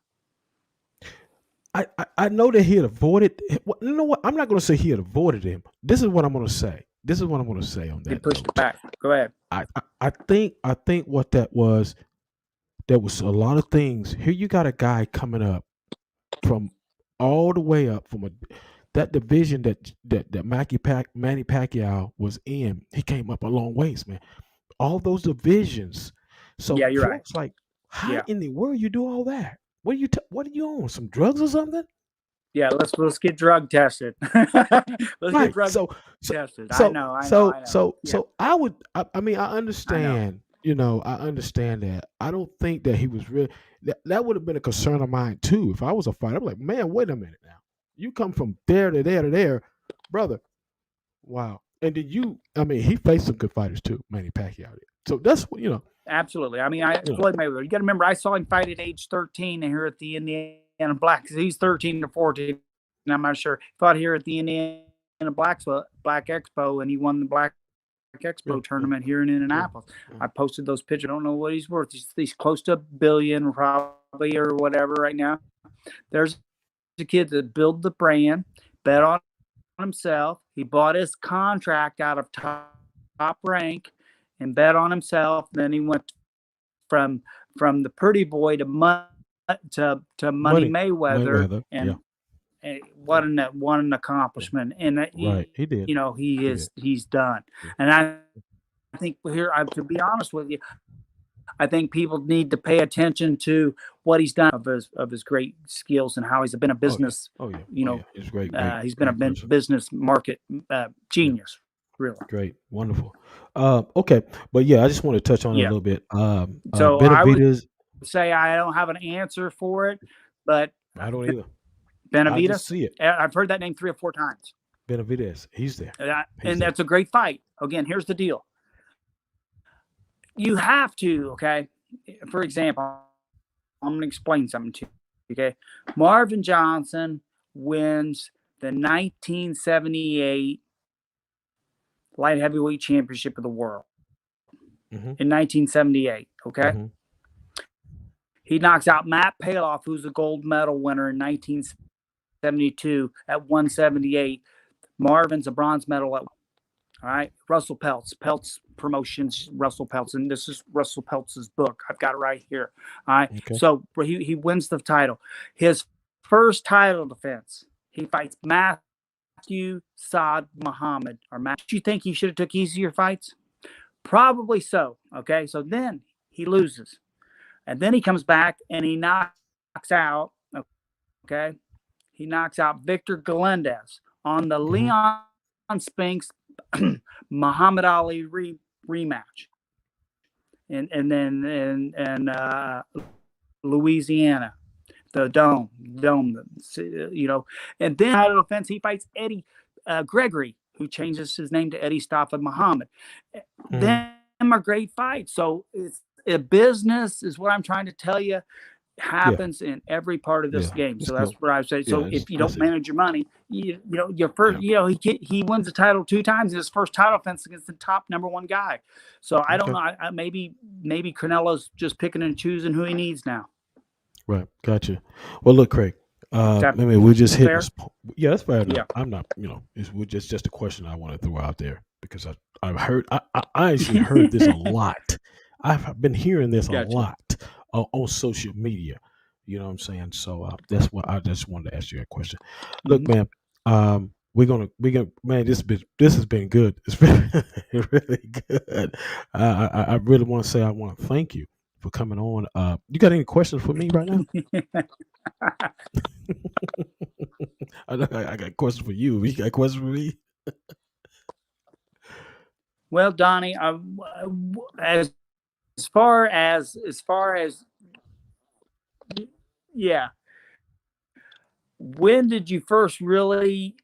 I know that he had avoided. You know what? I'm not going to say he had avoided him. This is what I'm going to say. On that. He pushed it back. Go ahead. I think what that was. There was a lot of things. Here you got a guy coming up from all the way up from that division that Manny Pacquiao was in. He came up a long ways, man. All those divisions. So Yeah, you're right. folks like, how in the world you do all that? What are you on? Some drugs or something? Yeah, let's get drug tested. Let's get drug tested. I know. So I mean, I understand. I understand that. I don't think that he was really. That would have been a concern of mine too. If I was a fighter, I'm like, man, wait a minute now. You come from there to there to there, brother. Wow. And then he faced some good fighters too, Manny Pacquiao did. So that's what Absolutely. I mean, Floyd Mayweather. You got to remember, I saw him fight at age 13 here at the Indiana Black. He's 13 or 14, and I'm not sure. Fought here at the Indiana Black Expo, and he won the Black Expo tournament here in Indianapolis. I posted those pictures. I don't know what he's worth. He's close to $1 billion, probably, or whatever right now. There's a kid that built the brand, bet on himself. He bought his contract out of Top Rank and bet on himself. Then he went from the pretty boy to Money Mayweather, and what an accomplishment. And he did. He's done. And I think here, to be honest with you, I think people need to pay attention to what he's done of his great skills and how he's been a business. He's great. He's been a business market genius. Really great, wonderful. Okay, but yeah, I just want to touch on it a little bit. So I would say I don't have an answer for it, but I don't either. Benavidez, I just see it. I've heard that name 3 or 4 times. Benavidez, he's there. That's a great fight. Again, here's the deal. You have to, okay? For example, I'm going to explain something to you, okay? Marvin Johnson wins the 1978 light heavyweight championship of the world in 1978, okay? Mm-hmm. He knocks out Matt Paloff, who's a gold medal winner in 1972 at 178. Marvin's a bronze medal at, all right? Russell Peltz Promotions, Russell Peltz, and this is Russell Peltz's book. I've got it right here. All right. Okay. So he wins the title. His first title defense, he fights Matthew Saad Muhammad. Do you think he should have took easier fights? Probably so. Okay. So then he loses. And then he comes back and he knocks out, okay? He knocks out Victor Galindez on the Leon Spinks Muhammad Ali rematch. And then Louisiana, the Dome, and then out of defense, he fights Eddie Gregory, who changes his name to Eddie Stafford Muhammad. Then are great fights. So it's a business, is what I'm trying to tell you. Yeah, Happens in every part of this yeah. game. It's So that's no, what I say. yeah. So if you I don't see. manage your money, your first, Yeah. he wins the title 2 times in his first title defense against the top #1 guy. So I don't Okay. know. Maybe Canelo's just picking and choosing who he needs now. Right. Gotcha. Well, look, Craig. Okay. I mean, we're just hitting Fair? this. Yeah, that's fair enough. Yeah. I'm not. It's just a question I want to throw out there because I've heard. I actually heard this a lot. I've been hearing this a Gotcha. lot on social media. You know what I'm saying? So that's what I just wanted to ask you that question. Look, Mhm. man. We're gonna man. This has been good. It's been really good. I really want to say I want to thank you for coming on. You got any questions for me right now? I got questions for you. You got questions for me? Well, Donnie, as as far as yeah, when did you first really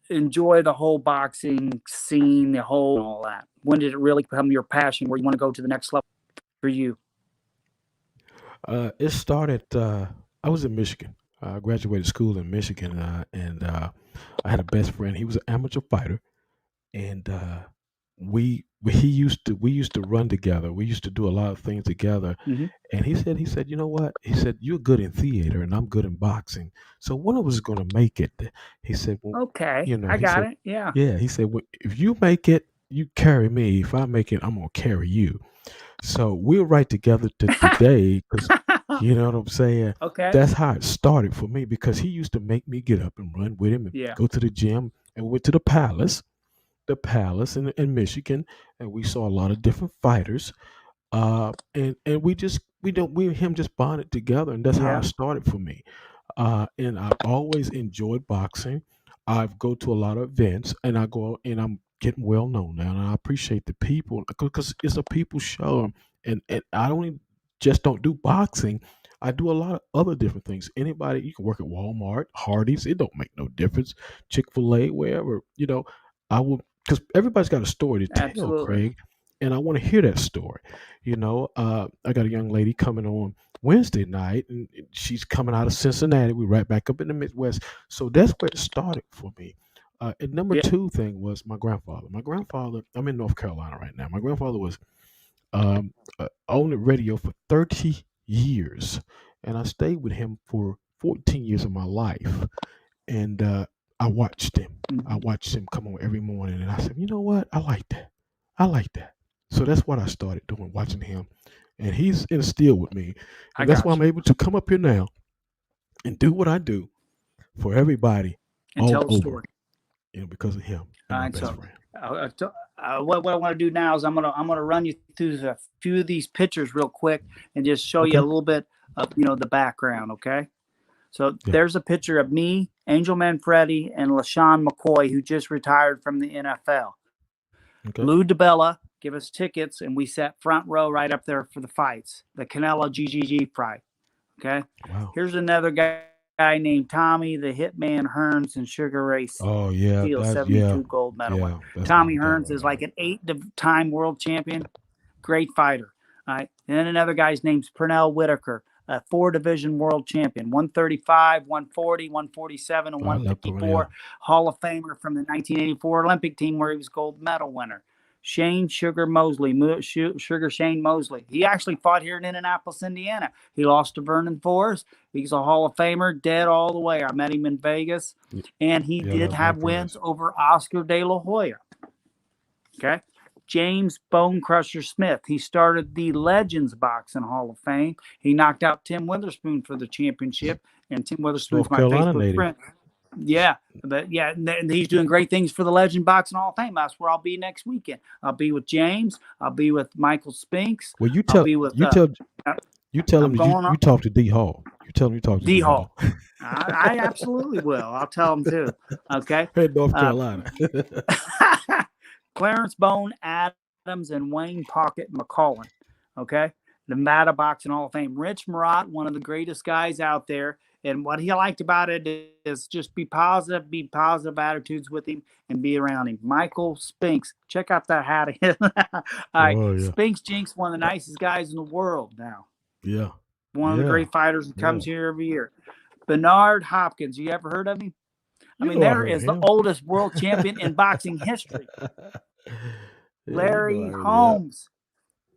enjoy the whole boxing scene, the whole all that? When did it really become your passion where you want to go to the next level for you? It started. I was in Michigan. I graduated school in Michigan, and I had a best friend. He was an amateur fighter, and we used to run together. We used to do a lot of things together. Hmm. And he said, you know what? He said, you're good in theater, and I'm good in boxing. So one of us is going to make it. He said, well, Okay, I he got said, it. Yeah, yeah. He said, well, if you make it, you carry me. If I make it, I'm gonna carry you. So we're right together today because you know what I'm saying. okay, That's how it started for me because he used to make me get up and run with him and yeah, go to the gym and we went to the palace in Michigan, and we saw a lot of different fighters. And we and him just bonded together, and that's how yeah, it started for me. And I've always enjoyed boxing. I've go to a lot of events, and I go and I'm getting well known now, and I appreciate the people because it's a people show, and I don't do boxing. I do a lot of other different things. Anybody, you can work at Walmart, Hardee's. It don't make no difference. Chick-fil-A, wherever. I will because everybody's got a story to tell, absolutely, Craig, and I want to hear that story. I got a young lady coming on Wednesday night, and she's coming out of Cincinnati. We're right back up in the Midwest. So that's where it started for me. And number yeah, two thing was my grandfather. My grandfather, I'm in North Carolina right now. My grandfather was on the radio for 30 years, and I stayed with him for 14 years of my life. And I watched him. I hmm, watched him come on every morning, and I said, you know what? I like that. I like that. So that's what I started doing, watching him, and he's instilled with me, I and that's why got I'm you. able to come up here now and do what I do for everybody And all tell the over, story. because of him and All my right, best so friend. what I want to do now is I'm gonna run you through a few of these pictures real quick and just show you a Okay. little bit of the background. Okay, so Yeah. there's a picture of me, Angel Manfredi, and LaShawn McCoy, who just retired from the NFL. Okay. Lou DiBella give us tickets, and we sat front row right up there for the fights, the Canelo GGG fight. Okay, Wow. here's another guy named Tommy the Hitman Hearns and Sugar Ray Oh yeah. Steele, That's yeah. 72 gold medal winner. Yeah. That's what Tommy I'm talking Hearns about is now. like an 8-time world champion, great fighter. All right, and then another guy's name's Pernell Whitaker, a 4 division world champion, 135, 140, 147, and Oh, I love 154, Pernell. Hall of Famer from the 1984 Olympic team where he was gold medal winner. Shane Sugar Mosley, Sugar Shane Mosley. He actually fought here in Indianapolis, Indiana. He lost to Vernon Forrest. He's a Hall of Famer, dead all the way. I met him in Vegas, Y- and he Yeah, I did have love wins Forrest. over Oscar De La Hoya. Okay. James Bonecrusher Smith. He started the Legends Boxing Hall of Fame. He knocked out Tim Witherspoon for the championship, and Tim Witherspoon's North my Carolina Facebook native. friend. Yeah, but yeah, and he's doing great things for the Legend Boxing Hall of Fame. That's where I'll be next weekend. I'll be with James. I'll be with Michael Spinks. Well, I'll be with. Uh, you tell him I'm that going you on talk to D.HALL. You tell him you talk to D.HALL. D.HALL. I absolutely will. I'll tell him too. Okay. In North Uh, Carolina. Clarence Bone Adams and Wayne Pocket McCollum. Okay. The Nevada Boxing Hall of Fame. Rich Murat, one of the greatest guys out there, And what he liked about it is just be positive attitudes with him, and be around him. Michael Spinks, check out that hat. All right, Oh yeah. Spinks Jinx, one of the nicest guys in the world now. Yeah. One of the great fighters that comes here every year. Bernard Hopkins, you ever heard of him? I mean, there is the oldest world champion in boxing history. Larry Holmes.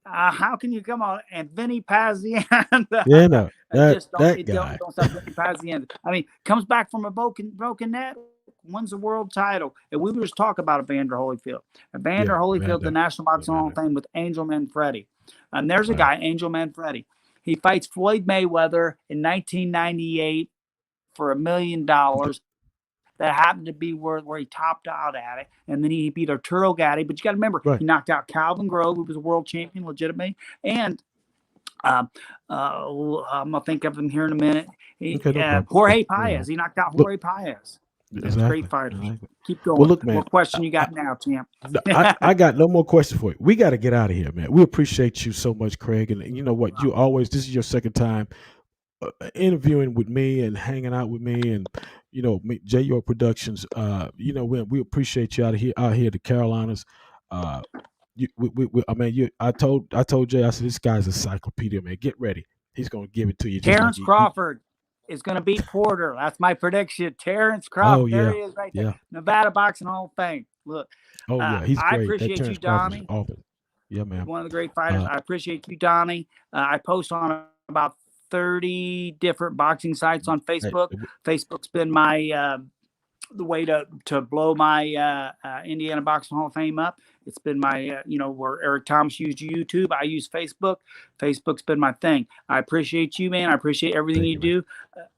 How can you come on? And Vinny Pazienza. Yeah, no, that guy. Don't stop Vinny Pazienza. I mean, comes back from a broken neck, wins the world title. And we were just talking about Evander Holyfield. Evander Holyfield, the National Boxing Hall of Fame with Angel Manfredi. And there's a guy, Angel Manfredi. He fights Floyd Mayweather in 1998 for $1 million. That happened to be where he topped out at it. And then he beat Arturo Gatti. But you got to remember, he knocked out Calvin Grove, who was a world champion legitimately. And I'm going to think of him here in a minute. Jorge Paez. He knocked out Jorge Paez. That's a great fighter. Exactly. Keep going. Well, look, man. What question you got now, champ? I got no more questions for you. We got to get out of here, man. We appreciate you so much, Craig. And you know what? You always, this is your second time interviewing with me and hanging out with me, and you know, J York Productions. You know, we appreciate you out here the Carolinas. I told Jay, I said, this guy's a encyclopedia, man. Get ready, he's gonna give it to you. Terrence Crawford is gonna beat Porter. That's my prediction. Terrence Crawford. Oh, there he is, right there. Yeah. Nevada Boxing Hall of Fame. Look. Oh yeah, he's great. I appreciate you, Donnie. Yeah, man. One of the great fighters. I appreciate you, Donnie. I post on about 30 different boxing sites on Facebook. Facebook's been my the way to blow my Indiana Boxing Hall of Fame up. It's been my where Eric Thomas used YouTube, I use Facebook. Facebook's been my thing. I appreciate you, man. I appreciate everything you do.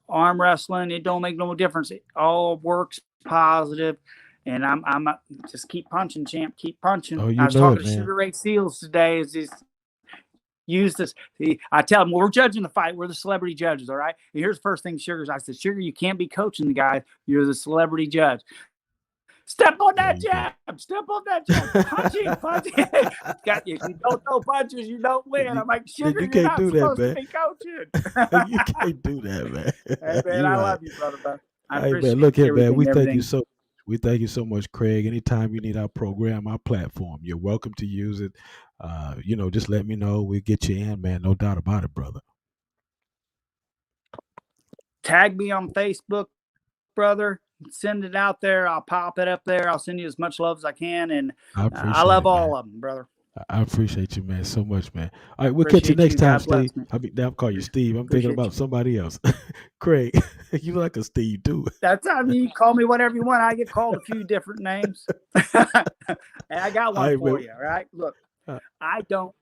Arm wrestling, it don't make no difference. It all works positive. And I'm just keep punching, champ. Keep punching. I was talking to Sugar Ray Seals today. Is this use this? I tell them, well, we're judging the fight. We're the celebrity judges, all right? And here's the first thing, Sugar. I said, Sugar, you can't be coaching the guy. You're the celebrity judge. Step on that jab. Step on that jab. Punch it. Got you. If you don't throw punches, you don't win. I'm like, Sugar, you can't do that, man. To be coaching. You can't do that, man. Hey, man, I love you, brother. Hey, man, look here, man. We thank you so. We thank you so much, Craig. Anytime you need our program, our platform, you're welcome to use it. Just let me know. We'll get you in, man. No doubt about it, brother. Tag me on Facebook, brother. Send it out there. I'll pop it up there. I'll send you as much love as I can. And I love all of them, brother. I appreciate you, man, so much, man. All right, we'll catch you next time, Steve. I'll call you Steve. I'm thinking about somebody else. Craig, you look like a Steve, too. That's how you call me whatever you want. I get called a few different names. And I got one for you, all right? Look, I don't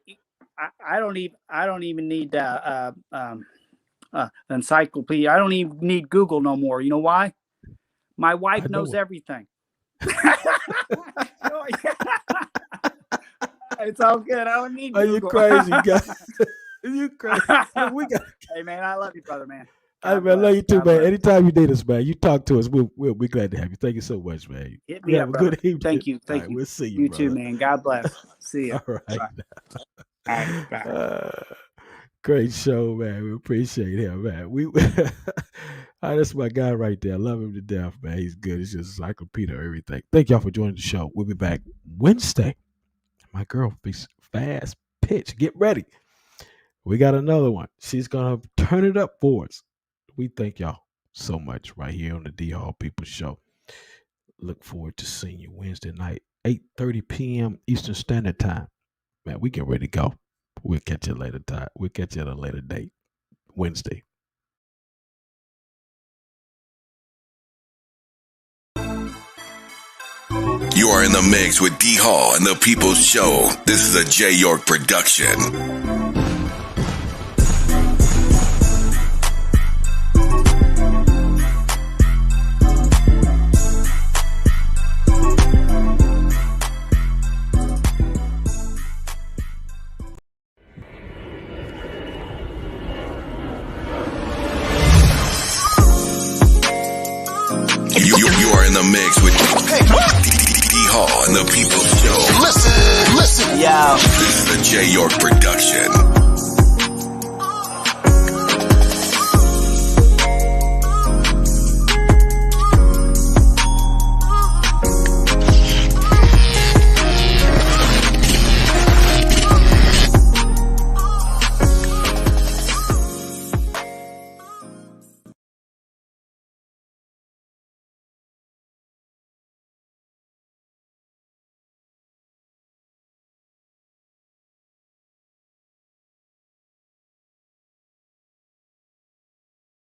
even need encyclopedia. I don't even need Google no more. You know why? My wife knows everything. It's all good. I don't need Google. Are you crazy, guys? You crazy? Hey, man, I love you, brother, man. Hey, man, I love you too, man. Anytime you need us, man, you talk to us. We'll be glad to have you. Thank you so much, man. Hit me up, brother. Good evening. Thank you. Thank you. We'll see you, You too, man. God bless. See you. All right. Bye. Bye. Great show, man. We appreciate him, man. That's my guy right there. I love him to death, man. He's good. He's just encyclopedia of everything. Thank y'all for joining the show. We'll be back Wednesday. My girl, fast pitch. Get ready. We got another one. She's going to turn it up for us. We thank y'all so much right here on the D.HALL People Show. Look forward to seeing you Wednesday night, 8:30 p.m. Eastern Standard Time. Man, we get ready to go. We'll catch you later time. We'll catch you at a later date, Wednesday. You are in the mix with D.HALL and the People's Show. This is a J York production. You are in the mix with D.HALL and the People's Show. Listen. Yeah. This is a J York production.